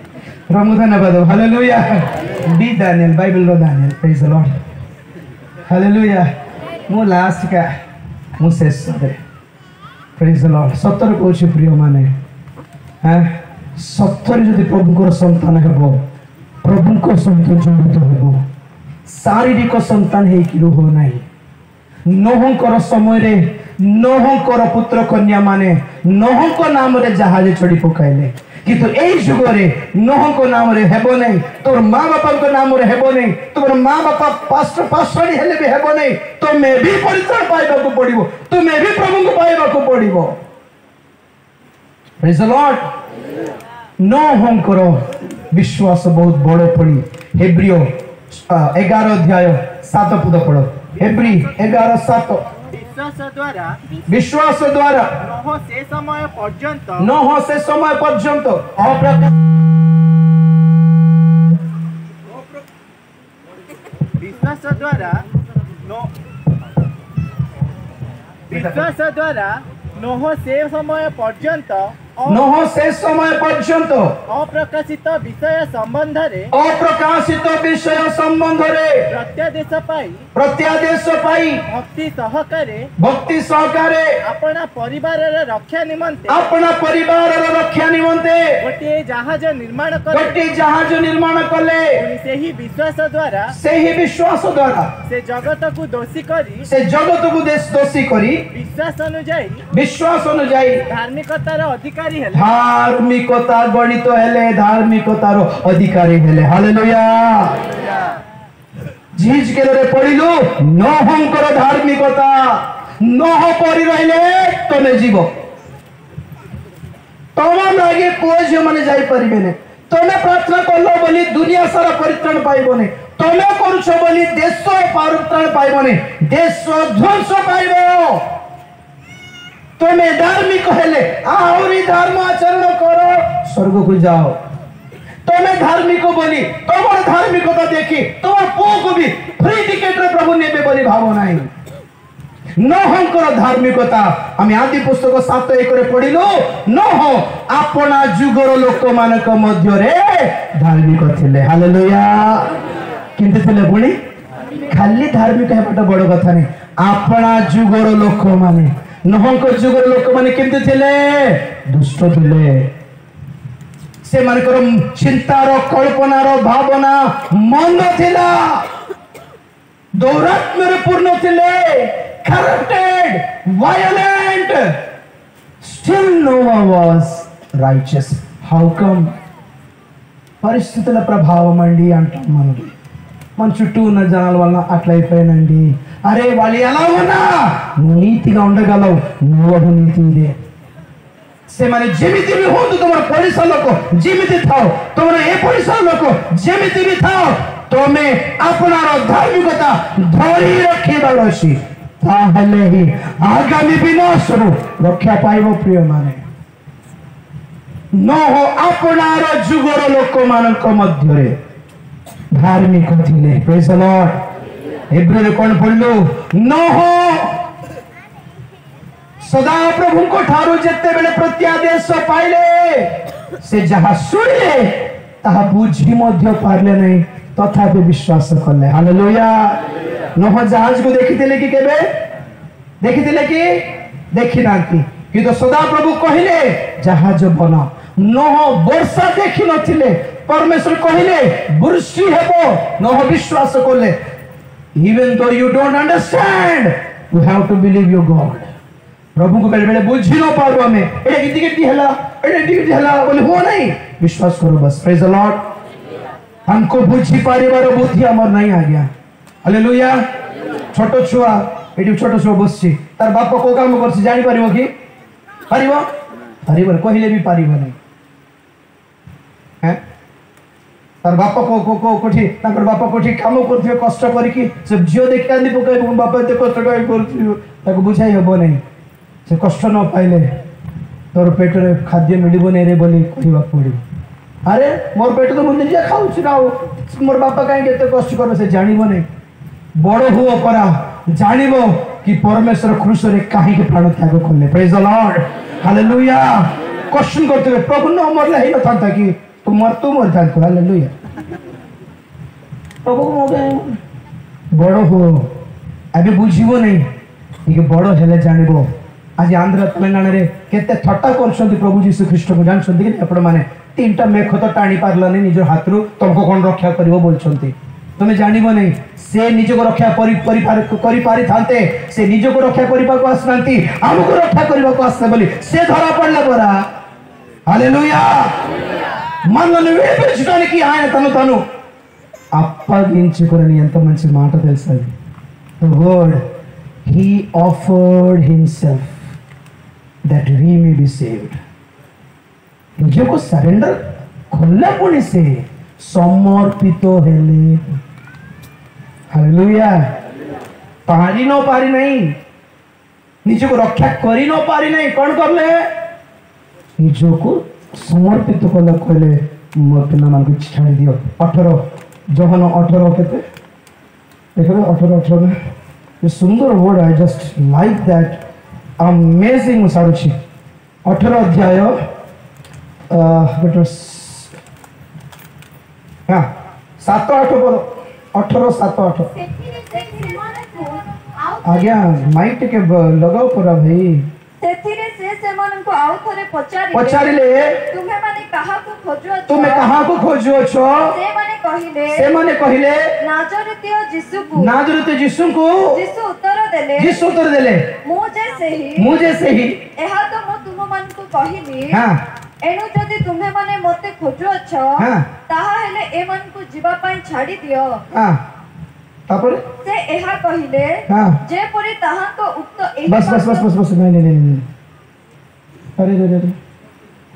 B: प्रभु धन्यवाद हालेलुया बी दानियल बाइबल रो Daniel praise the Lord hallelujah मु लास्ट का मु शेष दे प्रेज द लॉर्ड सत्तर कोछ प्रिय माने हैं सत्तर जदि प्रभु को संतान हेबो प्रभु को संतान जरूरत हेबो शारीरिक संतान हे कि हो नाही नोहंकर समय रे नोहंकर पुत्र कन्या माने नोहंक नाम रे जहाज चढ़ी पकाइले किंतु एई जुग रे नोहंक नाम रे हेबो नहीं तोर मां बापा को नाम रे हेबो नहीं तोर मां बापा पास्टर हेले भी हेबो नहीं तो मैं भी परित्राण पाइबा को पड़िबो तो मैं भी प्रभु को पाइबा को पड़िबो प्रेज द लॉर्ड नोहंकर विश्वास बहुत बड़ पड़ी हेब्रियो 11 अध्याय 7 पद पढ़ो हेब्री 11:7 विश्वास द्वारा नोह से समय पर्यंत
C: विश्वास द्वारा नोह से समय पर्यंत अप्रकाशित विषय संबंध रे प्रत्यादेश पाई भक्ति सहकारे अपना परिवार रक्षा निमंते गोटे जहाज निर्माण कले सेही विश्वास द्वारा से जगत को दोषी करी विश्वास अनुଯାयी धार्मिकतार गणित हेले धार्मिकतार अधिकारी हेले हालेलुया झीज के रे पड़िलु नोहंकर धार्मिकता नोह परि रहिले तमे जीव तमा लागे पुओ जे माने जाई परिबे ने तमे प्रार्थना करलो बोली दुनिया सारा परित्राण पाइबो ने तमे करूछो बोली देश परित्राण पाइबो ने देश ध्वंस पाइबो तमे धार्मिक हेले आहुरी धर्म आचरण करो स्वर्ग को जाओ तमे धार्मिक बोली तमर धार्मिकता देखी तमर पुओ को भी फ्री टिकट रे प्रभु नेबे बोली भाव नाही नोहंकर धार्मिकता आम आदि पुस्तक 7:1 रे पढ़िलु नोह अपना जुगर लोक मानक मध्य रे धार्मिक थिले हालेलुया किंतु थिले पुणी
B: खाली धार्मिक हेबाटा बड़ कथा नहीं आपणा जुगर लोक माने नोहंक जुगर लोक माने केमते थिले दुष्ट थिले से मानकर चिंतार कल्पनार भावना मंद थिला दौरात्म्य पूर्ण थिले corrupted violent still Noah was righteous how come పరిస్థితుల ప్రభావం అండి అంటాం మన చుట్టూ ఉన్న జనాల వల్ల అట్లా అయిపోయానండి అరే వాళ్ళు ఎలా ఉన్నా నువ్వు నీతిగా ఉండగలవు నువ్వు నీతి ఇదే ସେମାନେ ଯେମିତି ବି ହୁଅନ୍ତୁ ତମର ପଡ଼ିଶା ଲୋକ ଯେମିତି ଥାଅ ତମର ଏ ପଡ଼ିଶା ଲୋକ ଯେମିତି ବି ଥାଅ ତମେ ଆପଣାର ଧାର୍ମିକତା ଧରି ରଖିବାର ଅଛି ତାହେଲେ ହିଁ ଆଗାମୀ ବିନାଶରୁ ରକ୍ଷା ପାଇବ ପ୍ରିୟମାନେ ନୋହ ଆପଣାର ଯୁଗର ଲୋକମାନଙ୍କ ମଧ୍ୟରେ धार्मिक थिले प्रेज द लॉर्ड हेब्रू कोन पढलु नोह सदा प्रभु को ठारो जत्ते बेले प्रत्यादेश पाइले से जहा सुनिले ताहा बुझी मध्य पारले नहीं तथापि विश्वास करले हालेलुया नोह जहाज को देखिथिले कि केबे देखिथिले कि देखि नांती कि तो सदा प्रभु कहिले जहाज बना नोह वर्षा देखि नथिले परमेश्वर कहिले वृष्टि हेबो नोह विश्वास करले even though you don't understand you have to believe your God प्रभु को बेले बुझी न पारो हमें एटा किति हला बोले हो नहीं विश्वास करो बस प्रेज द लॉर्ड हमको बुझी पारिबार बुद्धि हमर नहीं आ गया हालेलुया छोटो छुआ एटी छोटो छुआ बसछि तार बाप को काम करछि जानि पारिबो कि पारिबो कहिले भी पारिबो नहीं हैं तार बाप को कोठी ताकर बाप कोठी काम करथिबे कष्ट करिकि से जियो देखि कांदी पकाइ बाप एते कष्ट काई करथिबो ताको बुझाई हबो नहीं से कष्ट न पाइले तोर पेट रे खाद्य मिलिबो नै रे बोली कहिबा पड़िबो अरे मोर पेट तो मुंदी जे खाउ छी ना मोर बाप काई केते कष्ट करबे से जानिबो नै बड़ हुओ परा जानिबो कि परमेश्वर क्रूस रे काहे के प्राण त्याग करले praise the Lord hallelujah question करते प्रभु न मरले हे न था कि तू मर जान हालेलुया प्रभु मोगे बड़ हो अबे बुझिबो नै कि बड़ हेले जानिबो आज आंध्र तेलंगाना रे केते थट्टा करछन्ती प्रभु यीशु ख्रीष्ट को जानछन्ती कि आपण माने तीनटा मेख तो टाणी पारलनी निज हाथरू तुमको कोन रक्षा करिवो बोलछन्ती तुमे जानिबो नै से निज को रक्षा करि पारि थांते से निज को रक्षा करिबा को आसनांती हमको रक्षा करिबा को आसने बोली से धरा पड़ले बरा हालेलुया మనల్ని విడిపించడానికి ఆయన తను అప్పగించుకొని ఎంత మంచి మాట తెలుసా the word he offered himself that we may be saved ନିଜକୁ ସରେଣ୍ଡର କଲା ପୁଣି ସେ ସମର୍ପିତ ହେଲେ ହାଲେଲୁୟା ପାରି ନ ପାରି ନାହିଁ ନିଜକୁ ରକ୍ଷା କରି ନ ପାରି ନାହିଁ କ'ଣ କଲେ ନିଜକୁ समर्पित कला कहले मो पिला मान को छाड़ी दियो 18 जोहन 18 केते देखो 18 ये सुंदर word I just like that amazing सारुची 18 अध्याय बेटर हां 7-8 पर 18-7-8 आज्ञा माइक के लगाओ पूरा भाई
D: सेथिरे से मन को आउ थरे
B: पचारिले
D: तुम्हें माने कहा को खोजो
B: छो से माने कहिले नाजरेत यीशु को यीशु उत्तर देले मुझे से ही
D: एहा तो मो तुम मन को कहिली
B: हां
D: एनु जदी तुम्हें माने मते खोजो छ ताहा हेले ए मन को जीवा पई छाडी दियो
B: हां तापर
D: से एहा कहिले जे परी ताहा को उक्त एही
B: बस नहीं अरे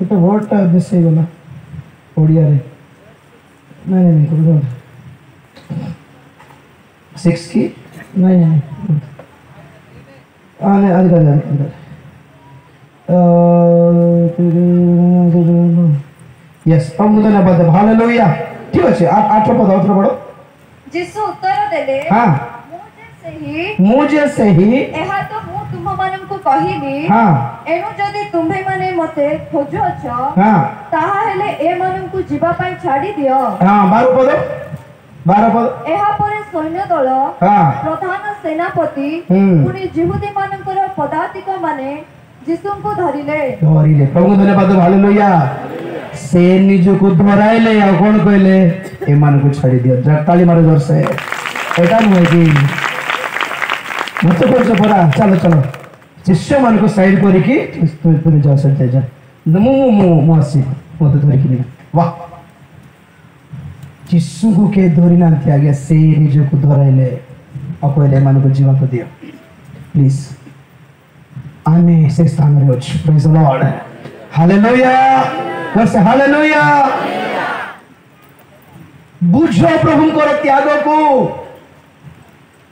B: तो वर्ड टा मिस हे गला ओडिया रे नहीं करो 6 की नहीं आने आगे यस पमुदना बद हालेलुया ठीक अछि 8 पद और पढ़ो
D: यीशु उत्तर देले
B: हां मुझे से ही
D: एहा तो मु तुम मानन को कहिली
B: हां
D: एनु जदी तुम्हे माने मते खोजो छ
B: हां
D: ताहा हेले ए मानन को जीवा पई छाडी दियो
B: हां 12 पद
D: एहा परे सैन्य दल प्रधान सेनापति पुणी जिहुदी मानकर पदाधिक माने यीशु को धरिले
B: प्रभु धन्यवाद हालेलुया से निज को धराइले आ कोन कहले ए मान को छाड़ी दियो ताली मारो जोर से एटा नुहे कि मत करछ परा चलो चलो शिष्य मान को साइड करी कि तुम जाओ से जा मु आसी मत धरि कि वाह यीशु को के धरि ना आगे से निज को धराइले आ कहले मान को जीवन को दियो प्लीज आमे से स्थान रे अछि प्रेज द लॉर्ड हालेलुया बस हालेलुया बुझो प्रभु को त्याग को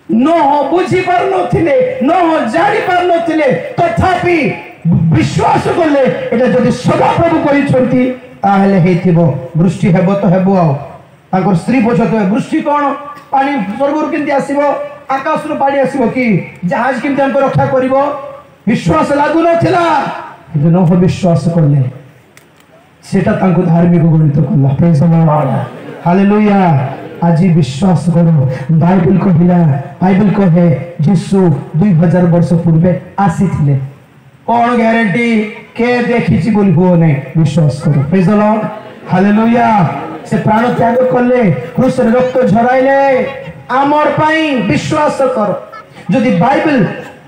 B: न बुझी पार नथिले न जानि पार नथिले तथापि विश्वास करले एटा जदि सदा प्रभु कहि छथि ताहले हेथिबो वृष्टि हेबो तो हेबो आ ताकर स्त्री पछतो वृष्टि कोन पानी स्वर्गरु किंती आसीबो आकाश रु पानी आसीबो कि जहाज किंती हमको रक्षा करिवो विश्वास लागू नथिला किंतु न विश्वास करले सेटा तांको धार्मिक गणित कला प्रेज द लॉर्ड हालेलुया आज विश्वास करो बाइबल कहे यीशु 2000 वर्ष पूर्वे आसीथिले कोन ग्यारंटी के देखिछि बोली हो नै विश्वास करो प्रेज द लॉर्ड हालेलुया से प्राण त्याग करले क्रूस रे रक्त झराइले आमर पई विश्वास करो जदि बाइबल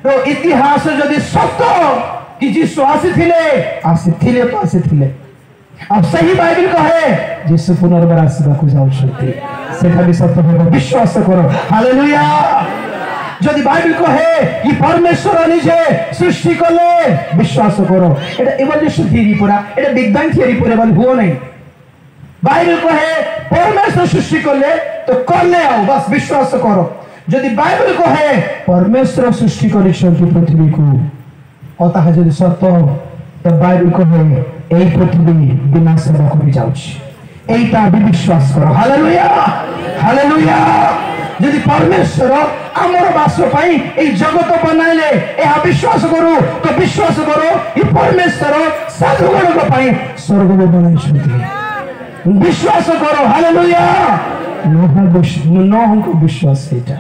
B: रो इतिहास जदि सत्य कि यीशु आसीथिले तो आसीथिले अब सही बाइबल कहे यीशु पुनर्बार आसीबा को जाउछथि सेटा भी सत्य होबो विश्वास करो हालेलुया जदि बाइबल कहे कि परमेश्वर निजे सृष्टि कले विश्वास करो एटा इवोल्यूशन थ्योरी पूरा एटा बिग बैंग थ्योरी पूरा बन हो नहीं बाइबल कहे परमेश्वर सृष्टि कले तो करले आओ बस विश्वास करो जदि बाइबल कहे परमेश्वर सृष्टि करिसथि पृथ्वी को और ताहा जदि सत्य तो बाइबल कहे এই পৃথিবী বিনাশ হয়ে যাচ্ছে এইটা বিশ্বাস করো হালেলুয়া হালেলুয়া যদি পরমেশ্বর আমার বাস পাই এই জগত বানাইলে এ বিশ্বাস করো তো বিশ্বাস করো এই পরমেশ্বর সাধুগণক পাই স্বর্গ বানাইছন্তি বিশ্বাস করো হালেলুয়া নহঙ্ক বিশ্বাস এটা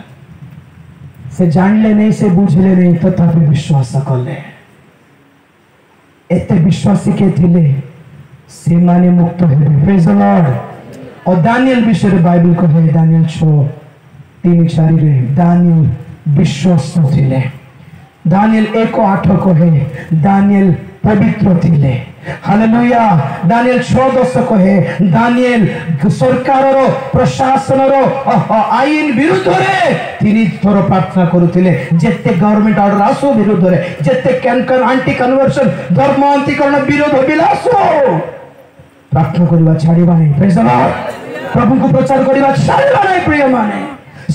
B: সে জানলে নেই সে বুঝলে নেই তথাপি বিশ্বাস করলে एते विश्वासी के थिले से माने मुक्त हेबे प्रेज द लॉर्ड और दानियल विषय बाइबल को है दानियल 6:3-4 रे दानियल विश्वास थिले दानियल 1:8 को है दानियल पवित्र थिले हालेलुया दानियल 6:10 को है दानियल सरकार रो प्रशासन रो आईन विरुद्ध रे तिनी थोर प्रार्थना करूथिले जेते गवर्नमेंट ऑर्डर आसो विरुद्ध रे जेते कैन एंटी कन्वर्शन धर्म अंतिकरण विरोध बिलासो प्रार्थना करबा छाड़ीबा नहीं प्रेज द लॉर्ड प्रभु को प्रचार करबा छाड़ीबा नहीं प्रिय माने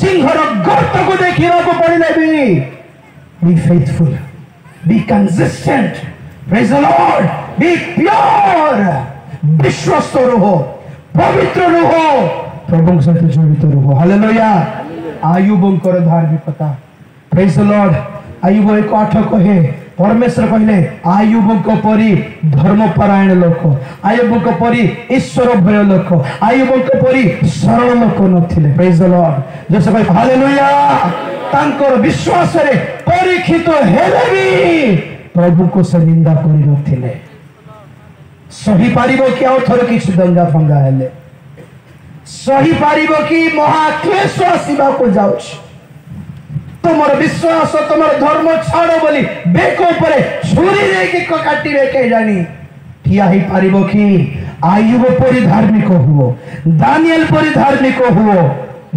B: सिंहर गर्त को देखिबा को पड़िले be faithful be consistent praise the Lord be pure विश्वस्त रहो पवित्र रहो प्रभु सहित जड़ित रहो हालेलुया आयुबंकर धार्मिकता प्रेज द लॉर्ड आयुब 1:8 कहे परमेश्वर कहले आयुबंक परी धर्मपरायण लोक आयुबंक परी ईश्वर भय लोक आयुबंक परी सरल लोक नथिले प्रेज द लॉर्ड जो सब हालेलुया तांकर विश्वास रे परीक्षित हेले भी प्रभु को से निंदा करि नथिले सही पारिबो कि और थोर किछ दंगा फंगा हेले सही पारिबो कि महाक्लेश आसीबा को जाउछ तुमर विश्वास तुमर धर्म छाड़ो बोली बेको परे छुरी रे कि काटिबे के जानी ठिया ही पारिबो कि आयुब परि धार्मिक हुओ दानियल परि धार्मिक हुओ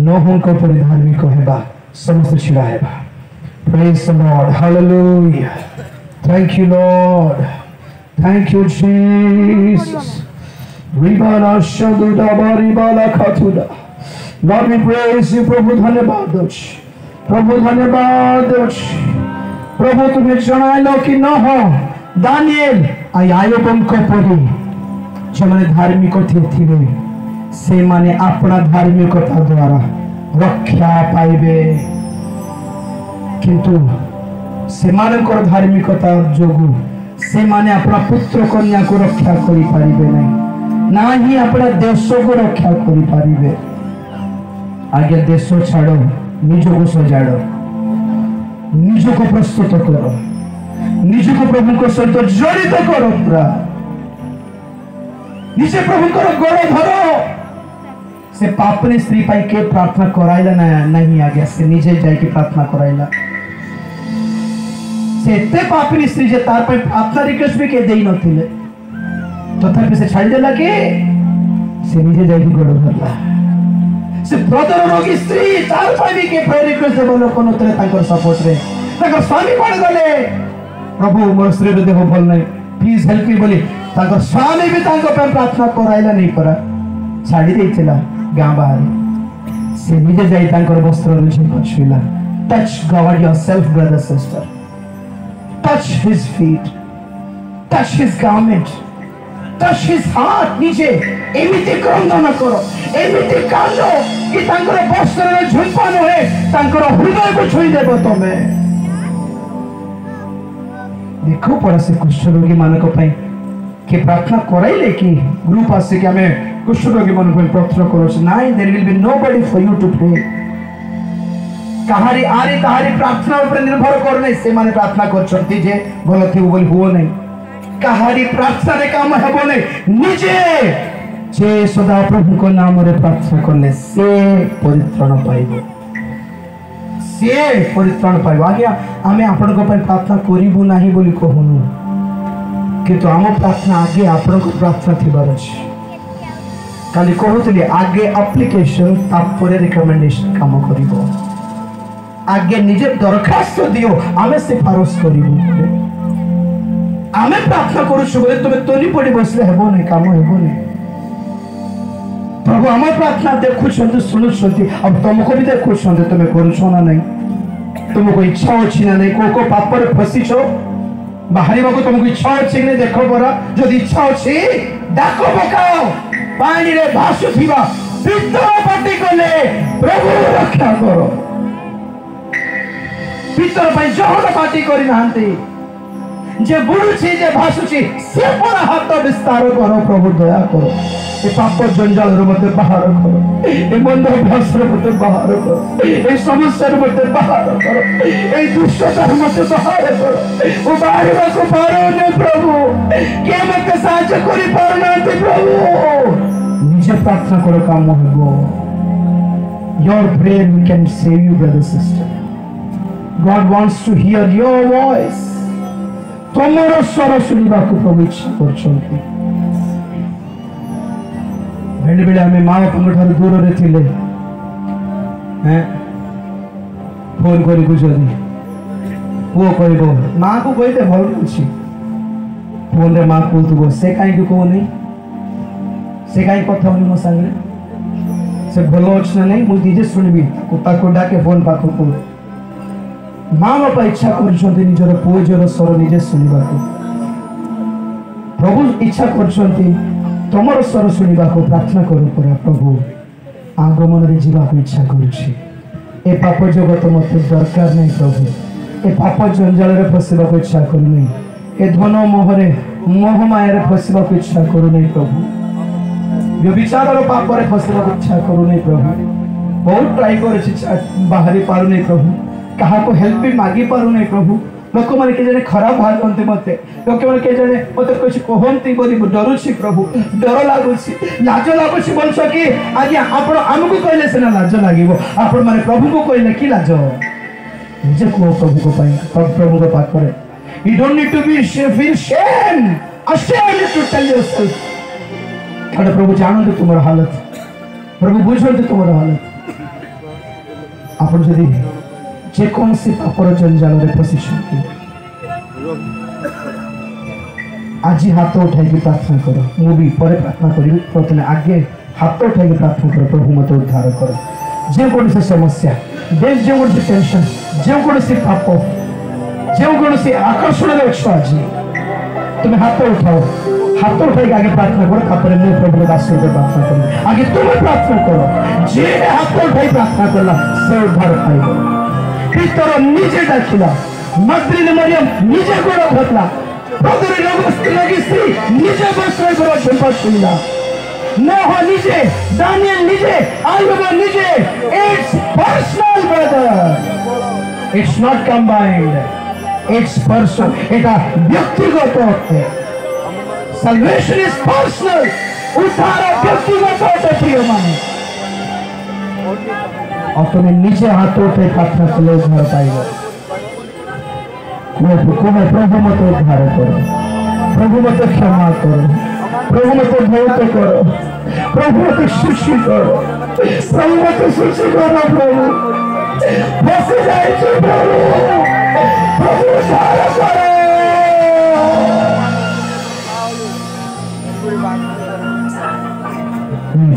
B: नोहं को परि धार्मिक हेबा समस्त छिड़ा हेबा praise the Lord hallelujah Thank you, Lord. Thank you, Jesus. Ribala shaduda baribala katuda. Lord, we praise you. प्रभु धन्यवाद दोष. प्रभु धन्यवाद दोष. प्रभु तुम्हें जनाइलो कि न हो दानियल आयुबंक परी जमने धार्मिक थे से माने अपना धार्मिकता द्वारा रक्षा पाइबे किंतु से मानकर धार्मिकता जोगु से माने अपना पुत्र कन्या को रक्षा करि पारिबे नहीं ना ही अपना देश को रक्षा करि पारिबे
A: आगे देश छाड़ निज को सजाड़ निज को प्रस्तुत कर निज को प्रभु को सहित जड़ित कर पूरा निजे प्रभु गोड़ धर से पापनी स्त्री पाई के प्रार्थना कराइला नहीं आगे से निजे जाके प्रार्थना कराइला से एते पापनी स्त्री जे तार पे प्रार्थना रिक्वेस्ट भी के देई नथिले तथापि से छाड़ी देला के से निजे जाके गोड़ धरला से ब्रदर रोगी स्त्री तार पे भी के प्रेयर रिक्वेस्ट देबो लोक नतरे तांकर सपोर्ट रे तांकर स्वामी पड़ गले प्रभु मोर स्त्री रे देहो भल नहीं प्लीज हेल्प मी बोली तांकर स्वामी भी तांकर पे प्रार्थना कराइला नहीं परा छाड़ी देइथिला गां बाहर से निजे जाई तांकर वस्त्र रे झुका छुइला touch God yourself brother sister touch his feet, touch his garment, touch his heart. निजे एमिति क्रंदन करो एमिति कांदो कि तांकर वस्त्र रे झुंपा न है तांकर हृदय को छुई देबो तमे देखो पड़ा से कुष्ठ रोगी मानक पई के प्रार्थना कराइले कि ग्रुप आसे कि हमें कुष्ठ रोगी मानक पई प्रार्थना करो नाही there will be nobody for you to pray कहारी आरी कहारी प्रार्थना ऊपर निर्भर करने से माने प्रार्थना करछंती जे भलो थी बोली हुओ नहीं कहारी प्रार्थना रे काम हेबो नहीं निजे जे सदा प्रभु को नाम रे प्रार्थना करले से परित्राण पाइबो आगे आमे आपण को पर प्रार्थना करिबु नाही बोली कहूनु किंतु आम प्रार्थना आगे आपण को प्रार्थना थिबार अछि काली कहउतली आगे एप्लीकेशन तापरे रिकमेंडेशन काम करिबो आगे निजे दरखास्त दियो आमे सिफारिश करिबो आमे प्रार्थना करूछु बोले तुमे तोली पड़ी बसले हेबो नै काम हेबो नै प्रभु हमर प्रार्थना देखु छंतु सुनु छंती अब तुमको भी देखु छंतु तुमे करूछो ना नै तुमको इच्छा अछि ना नै को पाप पर फसी छो बाहरी बाको तुमको इच्छा अछि नै देखो बरा जदि इच्छा अछि डाको पकाओ पानी रे भासु थिबा पितर पाटी कोले प्रभु रक्षा करो पितर भाई जहर पार्टी करी नांती जे बुडुची जे भासुची से पर हाथ विस्तार करो प्रभु दया करो ए पाप जंजाल रे मते बाहर करो ए मंद अभ्यास रे मते बाहर करो ए समस्या रे मते बाहर करो ए दुष्टता रे मते बाहर करो ओ बाहर को पारो ने प्रभु के मते साहाय्य करी पारनाते प्रभु निजे प्रार्थना करो काम होबो your prayer we can save you brother sister God wants to hear your voice. तमरो स्वर सुनिबा को प्रभु इच्छा करछंती बेले बेले हमें मां बापा ठार दूर रे थिले हैं फोन करी गुजरी वो कहबो मां को कहते भल अछि फोन रे मां को तू से काई को नहीं से काई कथा होनी मो संगे से भलो अछि नहीं मु दिजे सुनबी कुत्ता को डाके फोन पाखो को माँ बापा इच्छा करछंती निजर पुओर स्वर निजे सुनिबा को प्रभु इच्छा करछंती तमर स्वर सुनिबा को प्रार्थना करू परा प्रभु आगमन रे जीवा को इच्छा करूछि ए पाप जगत मते दरकार नहीं प्रभु ए पाप जंजाल रे फसिबा को इच्छा करू नहीं ए धन मोहरे मोह माया रे फसिबा को इच्छा करू नहीं प्रभु व्यभिचार रो पाप रे फसिबा को इच्छा करू नहीं प्रभु बहुत ट्राई करछि बाहरी पारु नहीं प्रभु कहा को हेल्प भी मागी पारु नहीं प्रभु लोक माने के जने खराब भागंते मते लोक माने के जने मते कुछ कहंती बोली डरू छी प्रभु डर लागु छी लाज लागु छी बोलछ कि आज आपण हमकु कहले सेना लाज लागिवो आपण माने प्रभु को कहले कि लाज जे को प्रभु को पाई प्रभु को पाक करे you don't need to be feel shame ashamed to tell yourself अरे प्रभु जानते तुम्हारा हालत प्रभु बुझते तुम्हारा हालत आपण जदी जे कौन सी पापर जंजाल रे फसिछंती आज हाथ उठाई प्रार्थना करो मु भी पर प्रार्थना करी प्रथमे आगे हाथ उठाई प्रार्थना करो प्रभु मते उद्धार करो जे कौन सी समस्या देश जे कौन सी टेंशन जे कौन सी पाप जे कौन सी आकर्षण रे छ आज तुम हाथ उठाओ हाथ उठाई आगे प्रार्थना करो तापर मु प्रभु दास रे प्रार्थना करो आगे तुम प्रार्थना करो जे हाथ उठाई प्रार्थना करला से उद्धार पाइबो पितर निजे डाकिला मगदलीन मरियम निजे गोड़ धरला प्रभुरे लगी स्त्री निजे वस्त्र गोड़ झुंपा छुइला नोह निजे दानियल निजे
B: पाइबो निजे it's personal brother it's not combined it's personal एटा व्यक्तिगत है सल्वेशन इज पर्सनल उद्धार व्यक्तिगत है प्रिय माने और तुम्हें निजे हाथों से प्रार्थना करो उद्धार पाइबो प्रभु मत उद्धार करो प्रभु मत क्षमा करो प्रभु मत धौत करो प्रभु मत सुशी करो प्रभु मत सुशी करो प्रभु बस जाए प्रभु प्रभु उद्धार करो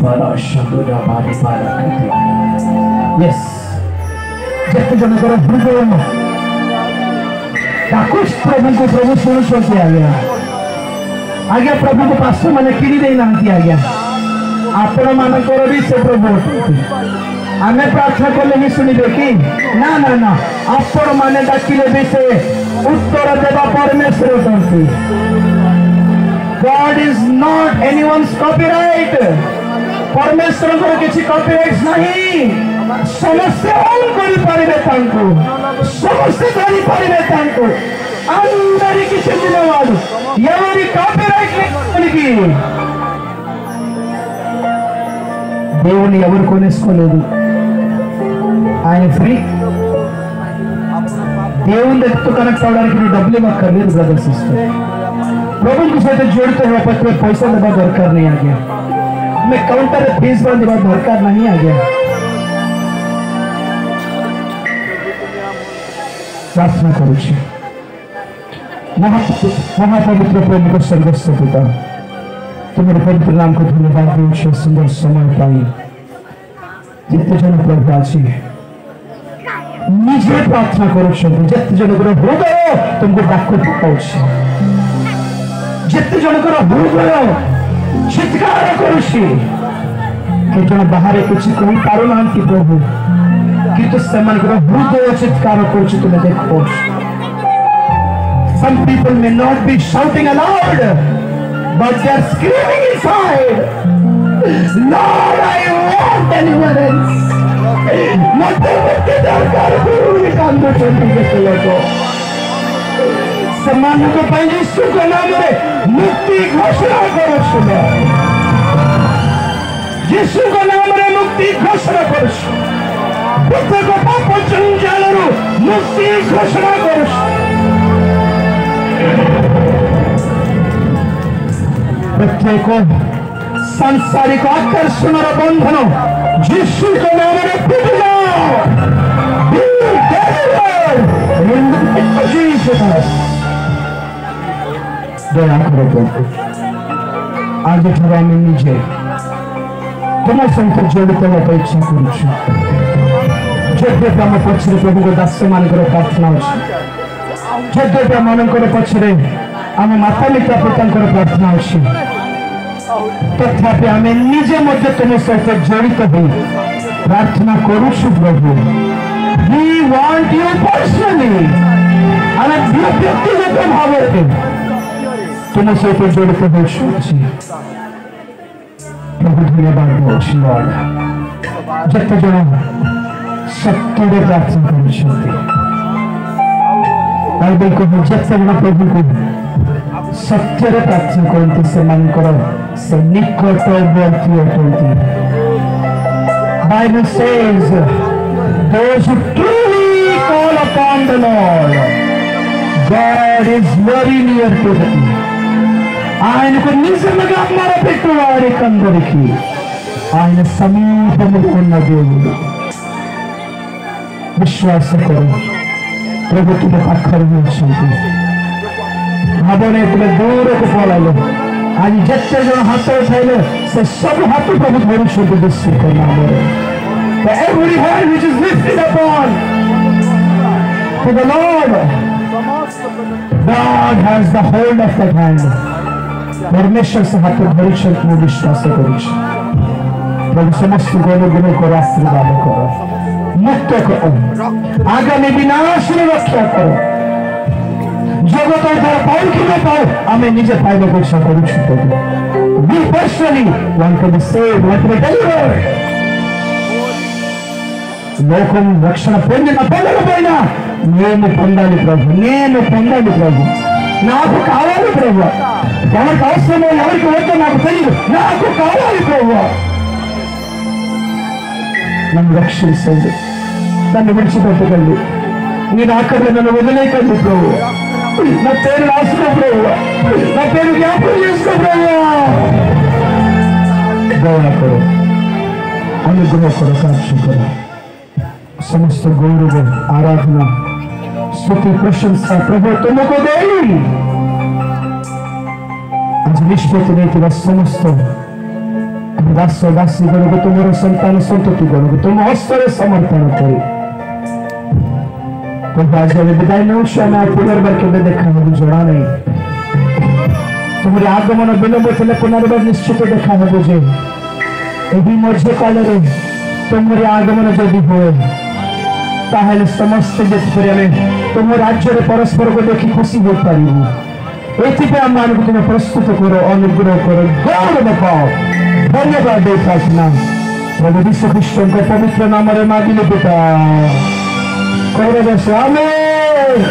B: बड़ा शब्द बारी बारा यस जब जनकर हृदय ताकुश प्रभु को प्रभु शुणुଛନ୍ତି आज्ञा प्रभु को पास मैंने किणी दे ना आज्ञा आपण मानकर भी से प्रभु आम प्रार्थना कले ही शुणवे कि ना ना ना आपण मैंने डाकिले भी से उत्तर देवा परमेश्वर होती God is not anyone's copyright परमेश्वर को किसी कॉपीराइट नहीं समस्ते ऑन करि परिबे तांको समस्ते करि परिबे तांको अंदर किसी दिन वालू ఎవరి కాపీరైట్ లేనికి దేవుని ఎవరు కొనేసుకోలేదు ఆయన ఫ్రీ దేవుని దగ్గరతో కనెక్ట్ అవడానికి నీ డబ్బులు ఇవ్వక్కర్లేదు బ్రదర్ సిస్టర్ प्रभु के साथ जोड़ते हुए पत्र में पैसा देना दरकार नहीं आ गया मैं काउंटर फीस देना दरकार नहीं आ गया प्रार्थना करुछी महापवित्र प्रेम स्वर्गस्थ पिता तुम्हारे पवित्र नाम को धन्यवाद देउछे सुंदर समय पाई जिते जन प्रभु आछि निजे प्रार्थना करुछन जिते जन हृदय तुमको डाक पकाउछे जिते जन हृदय चित्कार करुछी कि जन बाहर किसी कही पारु ना प्रभु किंतु हृदय चित्कार करुछी तुम्हें देखो Some people may not be shouting aloud, but they are screaming inside. Lord, I want deliverance. Mate mate darkar guru kando chandi ke logo. Saman ko paile Yesu ke naam mein mukti घोषणा करो सुनो. Yesu ke naam mein mukti घोषणा करो. प्रत्येक पाप जंजालरू मुक्ति घोषणा करो. प्रत्येक सांसारिक आकर्षण बंधन यीशु के नाम में टूट जाओ be delivered in the name of Jesus दया करो प्रभु आज थोड़ा मैं निजे तुम संत जोड़ते हुए अपेक्षा करुछु जब हम पछरे प्रभु को दास मान कर प्रार्थना अछि जब मन कर पछरे आम माता पिता पिता प्रार्थना अच्छी तथापि आम निजे मध्य तुम सहित जड़ित हो प्रार्थना करुछु प्रभु वी वांट यू पर्सनली आम व्यक्तिगत भाव तुम सहित जड़ित हो प्रभु धन्यवाद दौर लॉर्ड जत जन सत्य प्रार्थना कर बाइबल को जत जन प्रभु को सत्य प्रार्थना करते से निकटवर्ती होती Bible says those who truly call upon the Lord God is very near to them ఆయన को నిజంగా అమ్మారా పెట్టువారి కందరికి ఆయన సమీపములో ఉన్న దేవుడు విశ్వాస కరు ప్రభు तुम पाखरे अछंती भावने तुम दूर को पलाइल आज जिते जन हाथ उठाइले से सब हाथ प्रभु धरुछंती यीशु के नाम में every hand which is lifted upon to the Lord God has the hold of that hand परमेश्वर से हाथ धरुछंती मैं विश्वास करुछु प्रभु समस्त गुण को आशीर्वाद करो मुक्त करो आगामी विनाश में रक्षा करो जगत पाऊ कि न पाऊ आम निजे पाइबा को इच्छा करुछु प्रभु we personally want to be saved want to be delivered
A: లోకం రక్షణ పొందకపోయినా నేను పొందాలి ప్రభు, నేను పొందాలి ప్రభు, నాకు కావాలి ప్రభు. ఎవరికి అవసరమో ఎవరికి వద్దో నాకు తెలియదు, నాకు కావాలి ప్రభు. నన్ను రక్షించండి, నన్ను విడిచిపెట్టకండి, నేను అక్కడ నన్ను వదిలేకండి ప్రభు. నా పేరు రాసుకో ప్రభు, నా పేరు జ్ఞాపకం చేసుకో ప్రభు. दया करो, अनुग्रह करो, साक्षी करो. समस्त गौरव आराधना स्तुति प्रशंसा प्रभु तुमको देवी. आज निष्पत्ति नहीं समस्त दास दासी गण को तुम संतान संतति गण को तुम हस्तर समर्पण करी प्रभु. आज विदाय नौ पुनर्बार के देखा जना नहीं, तुम्हारे आगमन विलंब थे पुनर्बार निश्चित देखा जे यही मध्य काल तुम्हारे आगमन जदि हुए ताहले समस्त तुम राज्य परस्पर को देखी खुशी हो पारू. ये तुम प्रस्तुत करो, अनुग्रह करो, गौरव पाओ, धन्यवाद दे प्रार्थना प्रभु यीशु ख्रीष्ट के पवित्र नाम रे मांगिले पिता कर आमेन.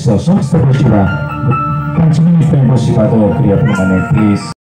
A: समस्त बसिबा 5 मिनट बसिबा तो क्रिया प्लीज.